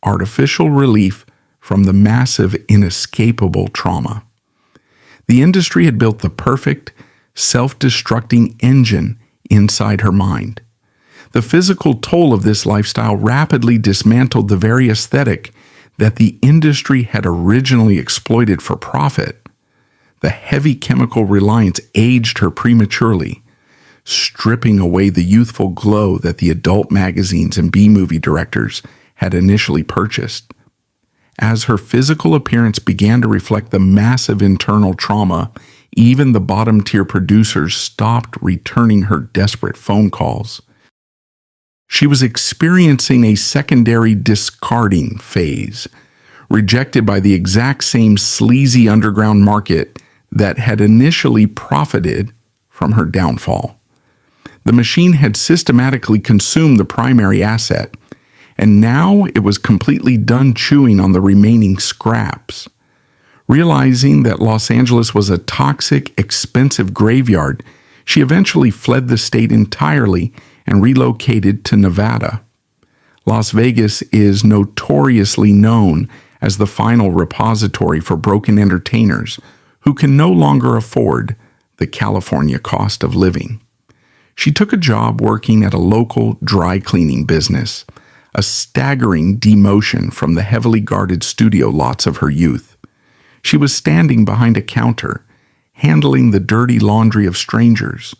artificial relief from the massive, inescapable trauma. The industry had built the perfect, self-destructing engine inside her mind. The physical toll of this lifestyle rapidly dismantled the very aesthetic that the industry had originally exploited for profit. The heavy chemical reliance aged her prematurely, stripping away the youthful glow that the adult magazines and B-movie directors had initially purchased. As her physical appearance began to reflect the massive internal trauma, even the bottom-tier producers stopped returning her desperate phone calls. She was experiencing a secondary discarding phase, rejected by the exact same sleazy underground market that had initially profited from her downfall. The machine had systematically consumed the primary asset, and now it was completely done chewing on the remaining scraps. Realizing that Los Angeles was a toxic, expensive graveyard, she eventually fled the state entirely and relocated to Nevada. Las Vegas is notoriously known as the final repository for broken entertainers who can no longer afford the California cost of living. She took a job working at a local dry cleaning business, a staggering demotion from the heavily guarded studio lots of her youth. She was standing behind a counter, handling the dirty laundry of strangers,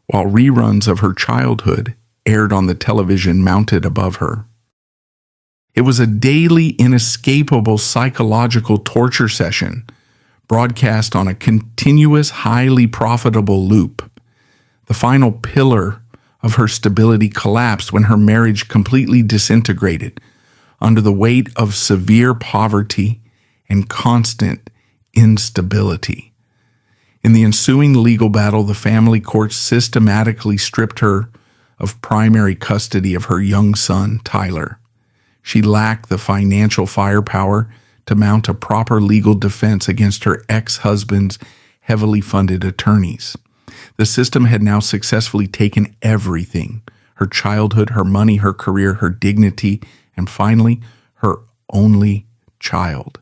while reruns of her childhood aired on the television mounted above her. It was a daily, inescapable psychological torture session, broadcast on a continuous, highly profitable loop. The final pillar of her stability collapsed when her marriage completely disintegrated under the weight of severe poverty and constant instability. In the ensuing legal battle, the family courts systematically stripped her of primary custody of her young son, Tyler. She lacked the financial firepower to mount a proper legal defense against her ex-husband's heavily funded attorneys. The system had now successfully taken everything: her childhood, her money, her career, her dignity, and finally, her only child.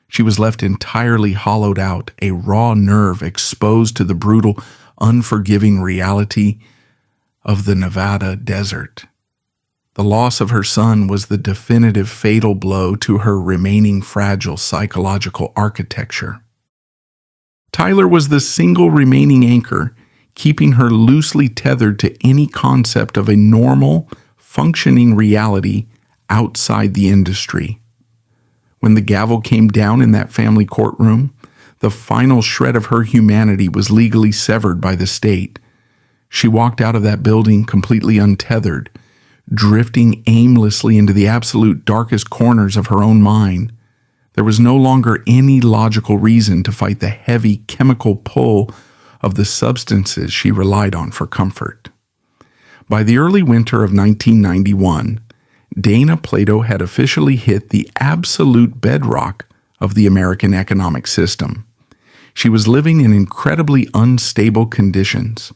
She was left entirely hollowed out, a raw nerve exposed to the brutal, unforgiving reality of the Nevada desert. The loss of her son was the definitive fatal blow to her remaining fragile psychological architecture. Tyler was the single remaining anchor, keeping her loosely tethered to any concept of a normal, functioning reality outside the industry. When the gavel came down in that family courtroom, the final shred of her humanity was legally severed by the state. She walked out of that building completely untethered, drifting aimlessly into the absolute darkest corners of her own mind. There was no longer any logical reason to fight the heavy chemical pull of the substances she relied on for comfort. By the early winter of 1991, Dana Plato had officially hit the absolute bedrock of the American economic system. She was living in incredibly unstable conditions,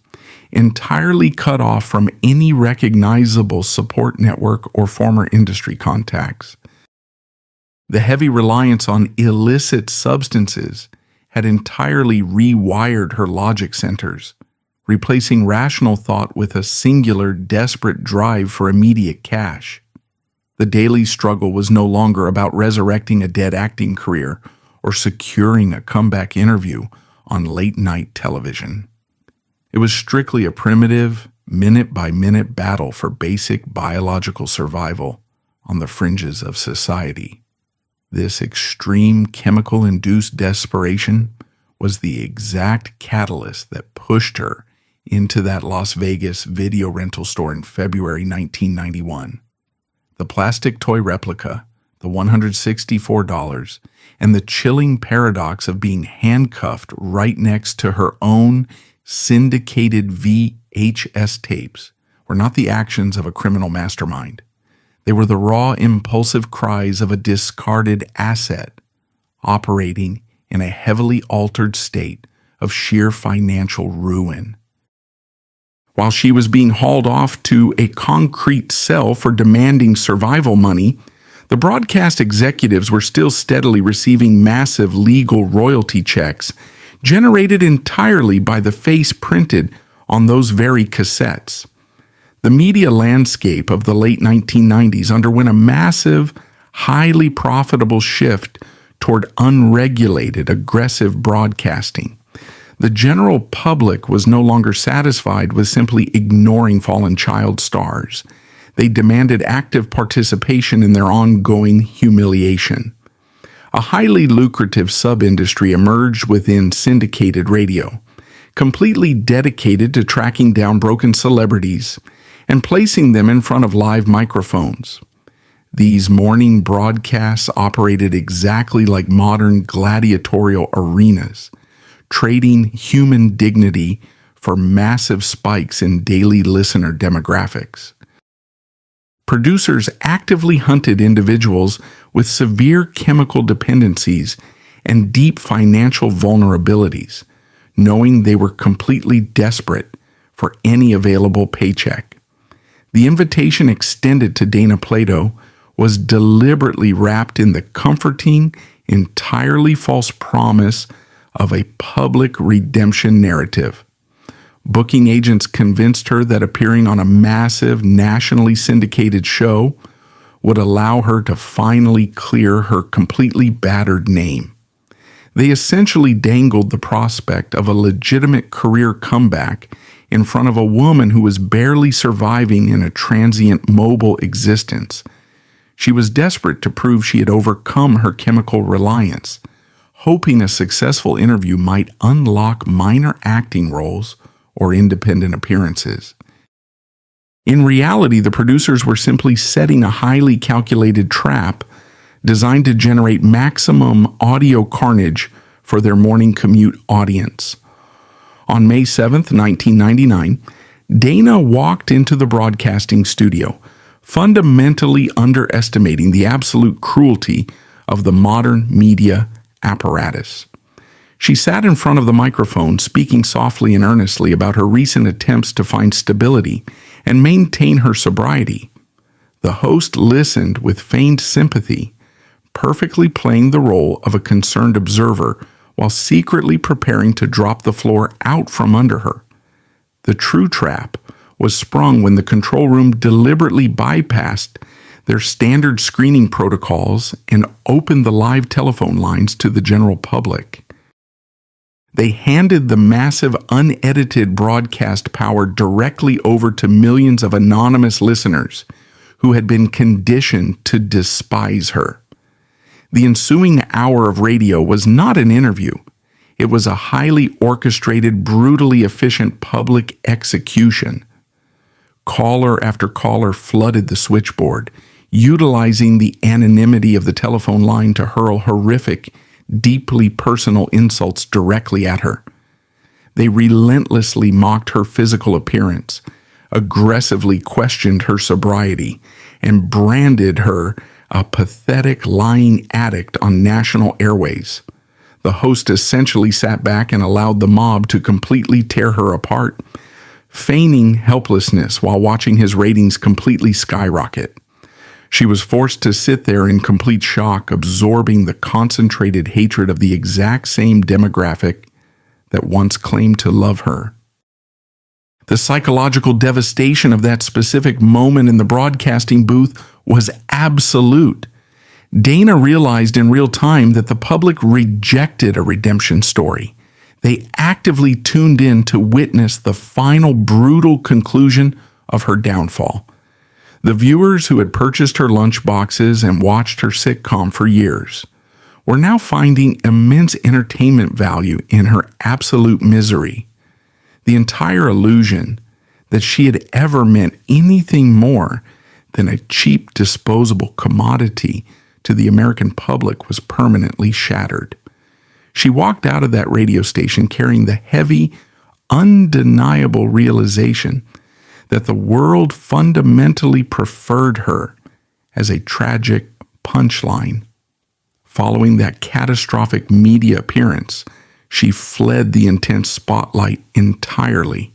entirely cut off from any recognizable support network or former industry contacts. The heavy reliance on illicit substances had entirely rewired her logic centers, replacing rational thought with a singular, desperate drive for immediate cash. The daily struggle was no longer about resurrecting a dead acting career or securing a comeback interview on late-night television. It was strictly a primitive, minute-by-minute battle for basic biological survival on the fringes of society. This extreme chemical-induced desperation was the exact catalyst that pushed her into that Las Vegas video rental store in February 1991. The plastic toy replica, the $164, and the chilling paradox of being handcuffed right next to her own syndicated VHS tapes were not the actions of a criminal mastermind. They were the raw, impulsive cries of a discarded asset operating in a heavily altered state of sheer financial ruin. While she was being hauled off to a concrete cell for demanding survival money, the broadcast executives were still steadily receiving massive legal royalty checks generated entirely by the face printed on those very cassettes. The media landscape of the late 1990s underwent a massive, highly profitable shift toward unregulated, aggressive broadcasting. The general public was no longer satisfied with simply ignoring fallen child stars. They demanded active participation in their ongoing humiliation. A highly lucrative sub-industry emerged within syndicated radio, completely dedicated to tracking down broken celebrities and placing them in front of live microphones. These morning broadcasts operated exactly like modern gladiatorial arenas, trading human dignity for massive spikes in daily listener demographics. Producers actively hunted individuals with severe chemical dependencies and deep financial vulnerabilities, knowing they were completely desperate for any available paycheck. The invitation extended to Dana Plato was deliberately wrapped in the comforting, entirely false promise of a public redemption narrative. Booking agents convinced her that appearing on a massive, nationally syndicated show would allow her to finally clear her completely battered name. They essentially dangled the prospect of a legitimate career comeback in front of a woman who was barely surviving in a transient mobile existence. She was desperate to prove she had overcome her chemical reliance, hoping a successful interview might unlock minor acting roles or independent appearances. In reality, the producers were simply setting a highly calculated trap designed to generate maximum audio carnage for their morning commute audience. On May 7, 1999, Dana walked into the broadcasting studio, fundamentally underestimating the absolute cruelty of the modern media apparatus. She sat in front of the microphone, speaking softly and earnestly about her recent attempts to find stability and maintain her sobriety. The host listened with feigned sympathy, perfectly playing the role of a concerned observer while secretly preparing to drop the floor out from under her. The true trap was sprung when the control room deliberately bypassed their standard screening protocols and opened the live telephone lines to the general public. They handed the massive unedited broadcast power directly over to millions of anonymous listeners who had been conditioned to despise her. The ensuing hour of radio was not an interview. It was a highly orchestrated, brutally efficient public execution. Caller after caller flooded the switchboard, utilizing the anonymity of the telephone line to hurl horrific, deeply personal insults directly at her. They relentlessly mocked her physical appearance, aggressively questioned her sobriety, and branded her a pathetic lying addict on national airways. The host essentially sat back and allowed the mob to completely tear her apart, feigning helplessness while watching his ratings completely skyrocket. She was forced to sit there in complete shock, absorbing the concentrated hatred of the exact same demographic that once claimed to love her. The psychological devastation of that specific moment in the broadcasting booth was absolute. Dana realized in real time that the public rejected a redemption story. They actively tuned in to witness the final brutal conclusion of her downfall. The viewers who had purchased her lunch boxes and watched her sitcom for years were now finding immense entertainment value in her absolute misery. The entire illusion that she had ever meant anything more than a cheap, disposable commodity to the American public was permanently shattered. She walked out of that radio station carrying the heavy, undeniable realization that the world fundamentally preferred her as a tragic punchline. Following that catastrophic media appearance, she fled the intense spotlight entirely.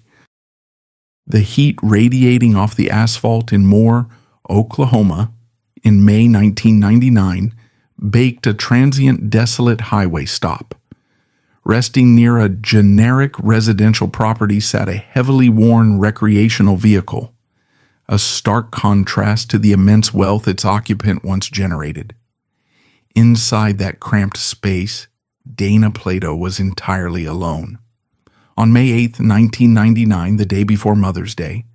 The heat radiating off the asphalt in Moore, Oklahoma, in May 1999, baked a transient desolate highway stop. Resting near a generic residential property sat a heavily worn recreational vehicle, a stark contrast to the immense wealth its occupant once generated. Inside that cramped space, Dana Plato was entirely alone. On May 8, 1999, the day before Mother's Day,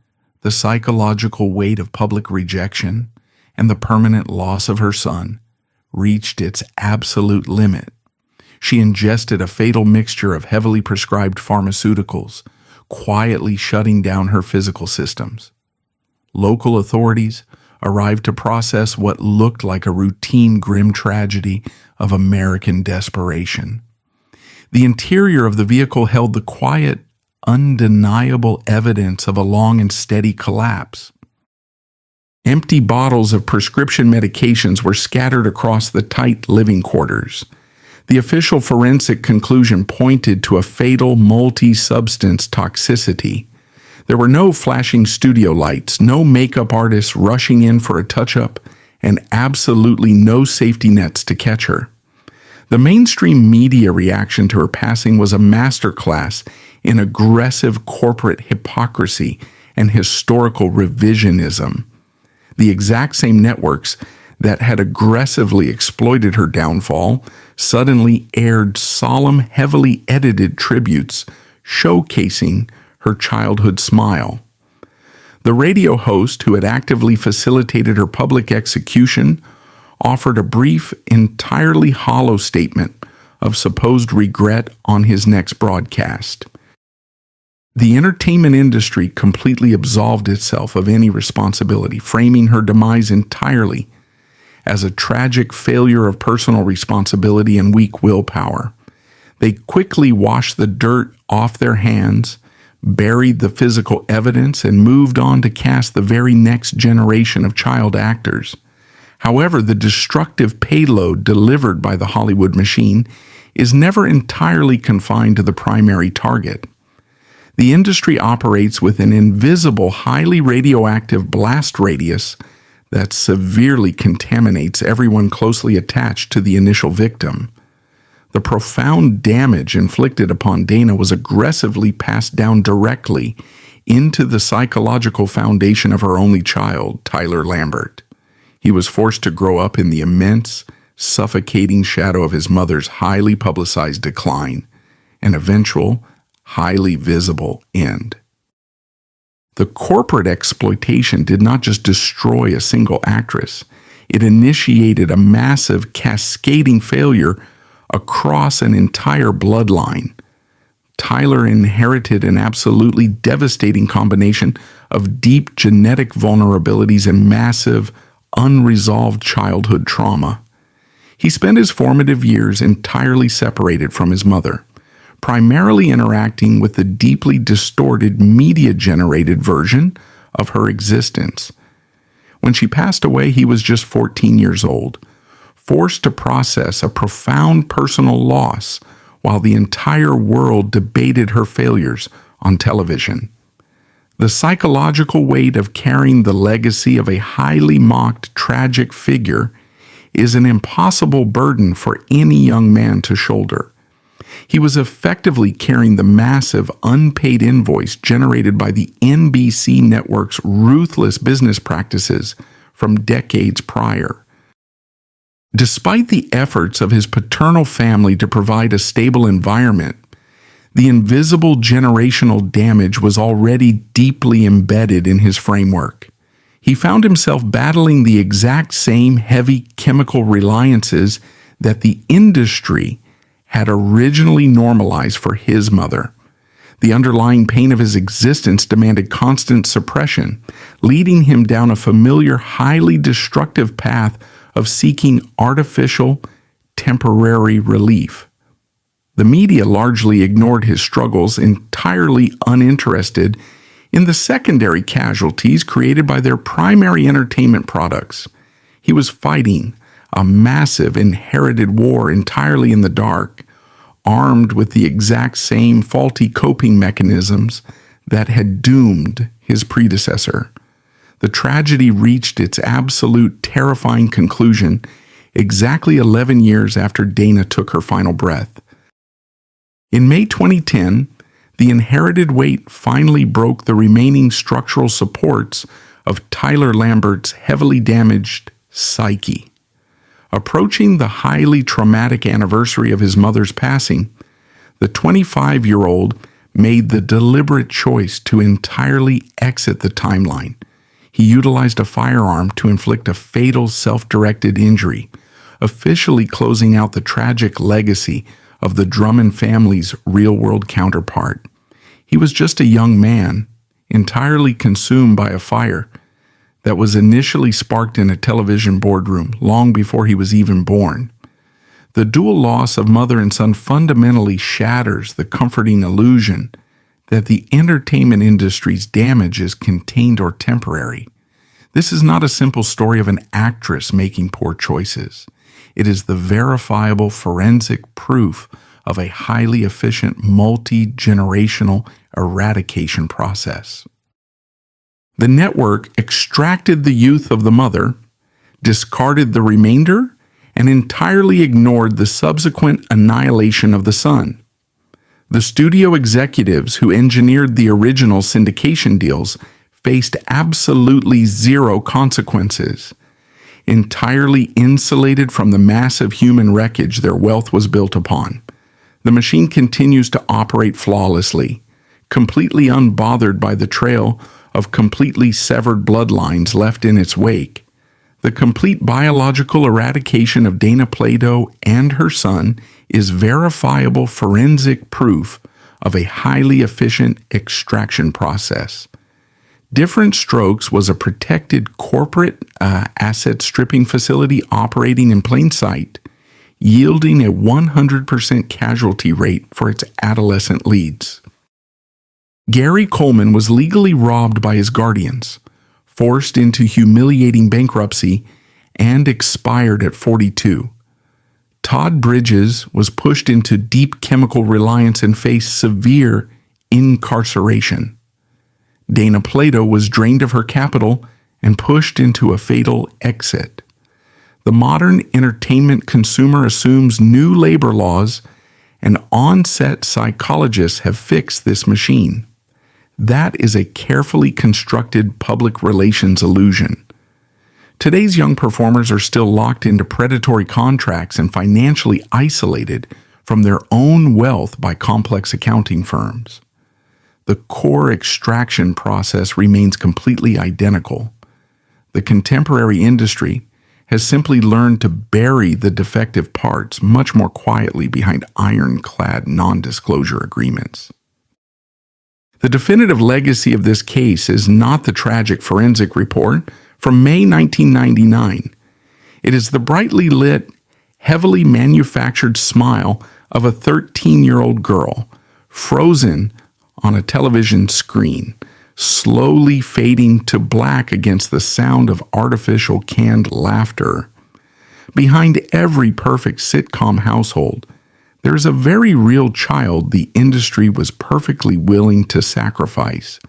the psychological weight of public rejection and the permanent loss of her son reached its absolute limit. She ingested a fatal mixture of heavily prescribed pharmaceuticals, quietly shutting down her physical systems. Local authorities arrived to process what looked like a routine grim tragedy of American desperation. The interior of the vehicle held the quiet, undeniable evidence of a long and steady collapse. Empty bottles of prescription medications were scattered across the tight living quarters. The official forensic conclusion pointed to a fatal multi-substance toxicity. There were no flashing studio lights, no makeup artists rushing in for a touch-up, and absolutely no safety nets to catch her. The mainstream media reaction to her passing was a masterclass in aggressive corporate hypocrisy and historical revisionism. The exact same networks that had aggressively exploited her downfall suddenly aired solemn, heavily edited tributes showcasing her childhood smile. The radio host who had actively facilitated her public execution offered a brief, entirely hollow statement of supposed regret on his next broadcast. The entertainment industry completely absolved itself of any responsibility, framing her demise entirely as a tragic failure of personal responsibility and weak willpower. They quickly washed the dirt off their hands, buried the physical evidence, and moved on to cast the very next generation of child actors. However, the destructive payload delivered by the Hollywood machine is never entirely confined to the primary target. The industry operates with an invisible, highly radioactive blast radius that severely contaminates everyone closely attached to the initial victim. The profound damage inflicted upon Dana was aggressively passed down directly into the psychological foundation of her only child, Tyler Lambert. He was forced to grow up in the immense, suffocating shadow of his mother's highly publicized decline, an eventual, highly visible end. The corporate exploitation did not just destroy a single actress, it initiated a massive, cascading failure across an entire bloodline. Tyler inherited an absolutely devastating combination of deep genetic vulnerabilities and massive, unresolved childhood trauma. He spent his formative years entirely separated from his mother, primarily interacting with the deeply distorted media-generated version of her existence. When she passed away, he was just 14 years old, forced to process a profound personal loss while the entire world debated her failures on television. The psychological weight of carrying the legacy of a highly mocked, tragic figure is an impossible burden for any young man to shoulder. He was effectively carrying the massive unpaid invoice generated by the NBC network's ruthless business practices from decades prior. Despite the efforts of his paternal family to provide a stable environment, the invisible generational damage was already deeply embedded in his framework. He found himself battling the exact same heavy chemical reliances that the industry had originally normalized for his mother. The underlying pain of his existence demanded constant suppression, leading him down a familiar, highly destructive path of seeking artificial, temporary relief. The media largely ignored his struggles, entirely uninterested in the secondary casualties created by their primary entertainment products. He was fighting a massive inherited war entirely in the dark, armed with the exact same faulty coping mechanisms that had doomed his predecessor. The tragedy reached its absolute terrifying conclusion exactly 11 years after Dana took her final breath. In May 2010, the inherited weight finally broke the remaining structural supports of Tyler Lambert's heavily damaged psyche. Approaching the highly traumatic anniversary of his mother's passing, the 25-year-old made the deliberate choice to entirely exit the timeline. He utilized a firearm to inflict a fatal self-directed injury, officially closing out the tragic legacy of the Drummond family's real-world counterpart. He was just a young man, entirely consumed by a fire that was initially sparked in a television boardroom long before he was even born. The dual loss of mother and son fundamentally shatters the comforting illusion that the entertainment industry's damage is contained or temporary. This is not a simple story of an actress making poor choices. It is the verifiable forensic proof of a highly efficient multi-generational eradication process. The network extracted the youth of the mother, discarded the remainder, and entirely ignored the subsequent annihilation of the son. The studio executives who engineered the original syndication deals faced absolutely zero consequences. Entirely insulated from the massive human wreckage their wealth was built upon, the machine continues to operate flawlessly, completely unbothered by the trail of completely severed bloodlines left in its wake. The complete biological eradication of Dana Plato and her son is verifiable forensic proof of a highly efficient extraction process. Diff'rent Strokes was a protected corporate asset stripping facility operating in plain sight, yielding a 100% casualty rate for its adolescent leads. Gary Coleman was legally robbed by his guardians, forced into humiliating bankruptcy, and expired at 42. Todd Bridges was pushed into deep chemical reliance and faced severe incarceration. Dana Plato was drained of her capital and pushed into a fatal exit. The modern entertainment consumer assumes new labor laws, and on-set psychologists have fixed this machine. That is a carefully constructed public relations illusion. Today's young performers are still locked into predatory contracts and financially isolated from their own wealth by complex accounting firms. The core extraction process remains completely identical. The contemporary industry has simply learned to bury the defective parts much more quietly behind ironclad non-disclosure agreements. The definitive legacy of this case is not the tragic forensic report from May 1999. It is the brightly lit, heavily manufactured smile of a 13-year-old girl, frozen on a television screen, slowly fading to black against the sound of artificial canned laughter. Behind every perfect sitcom household, there is a very real child the industry was perfectly willing to sacrifice.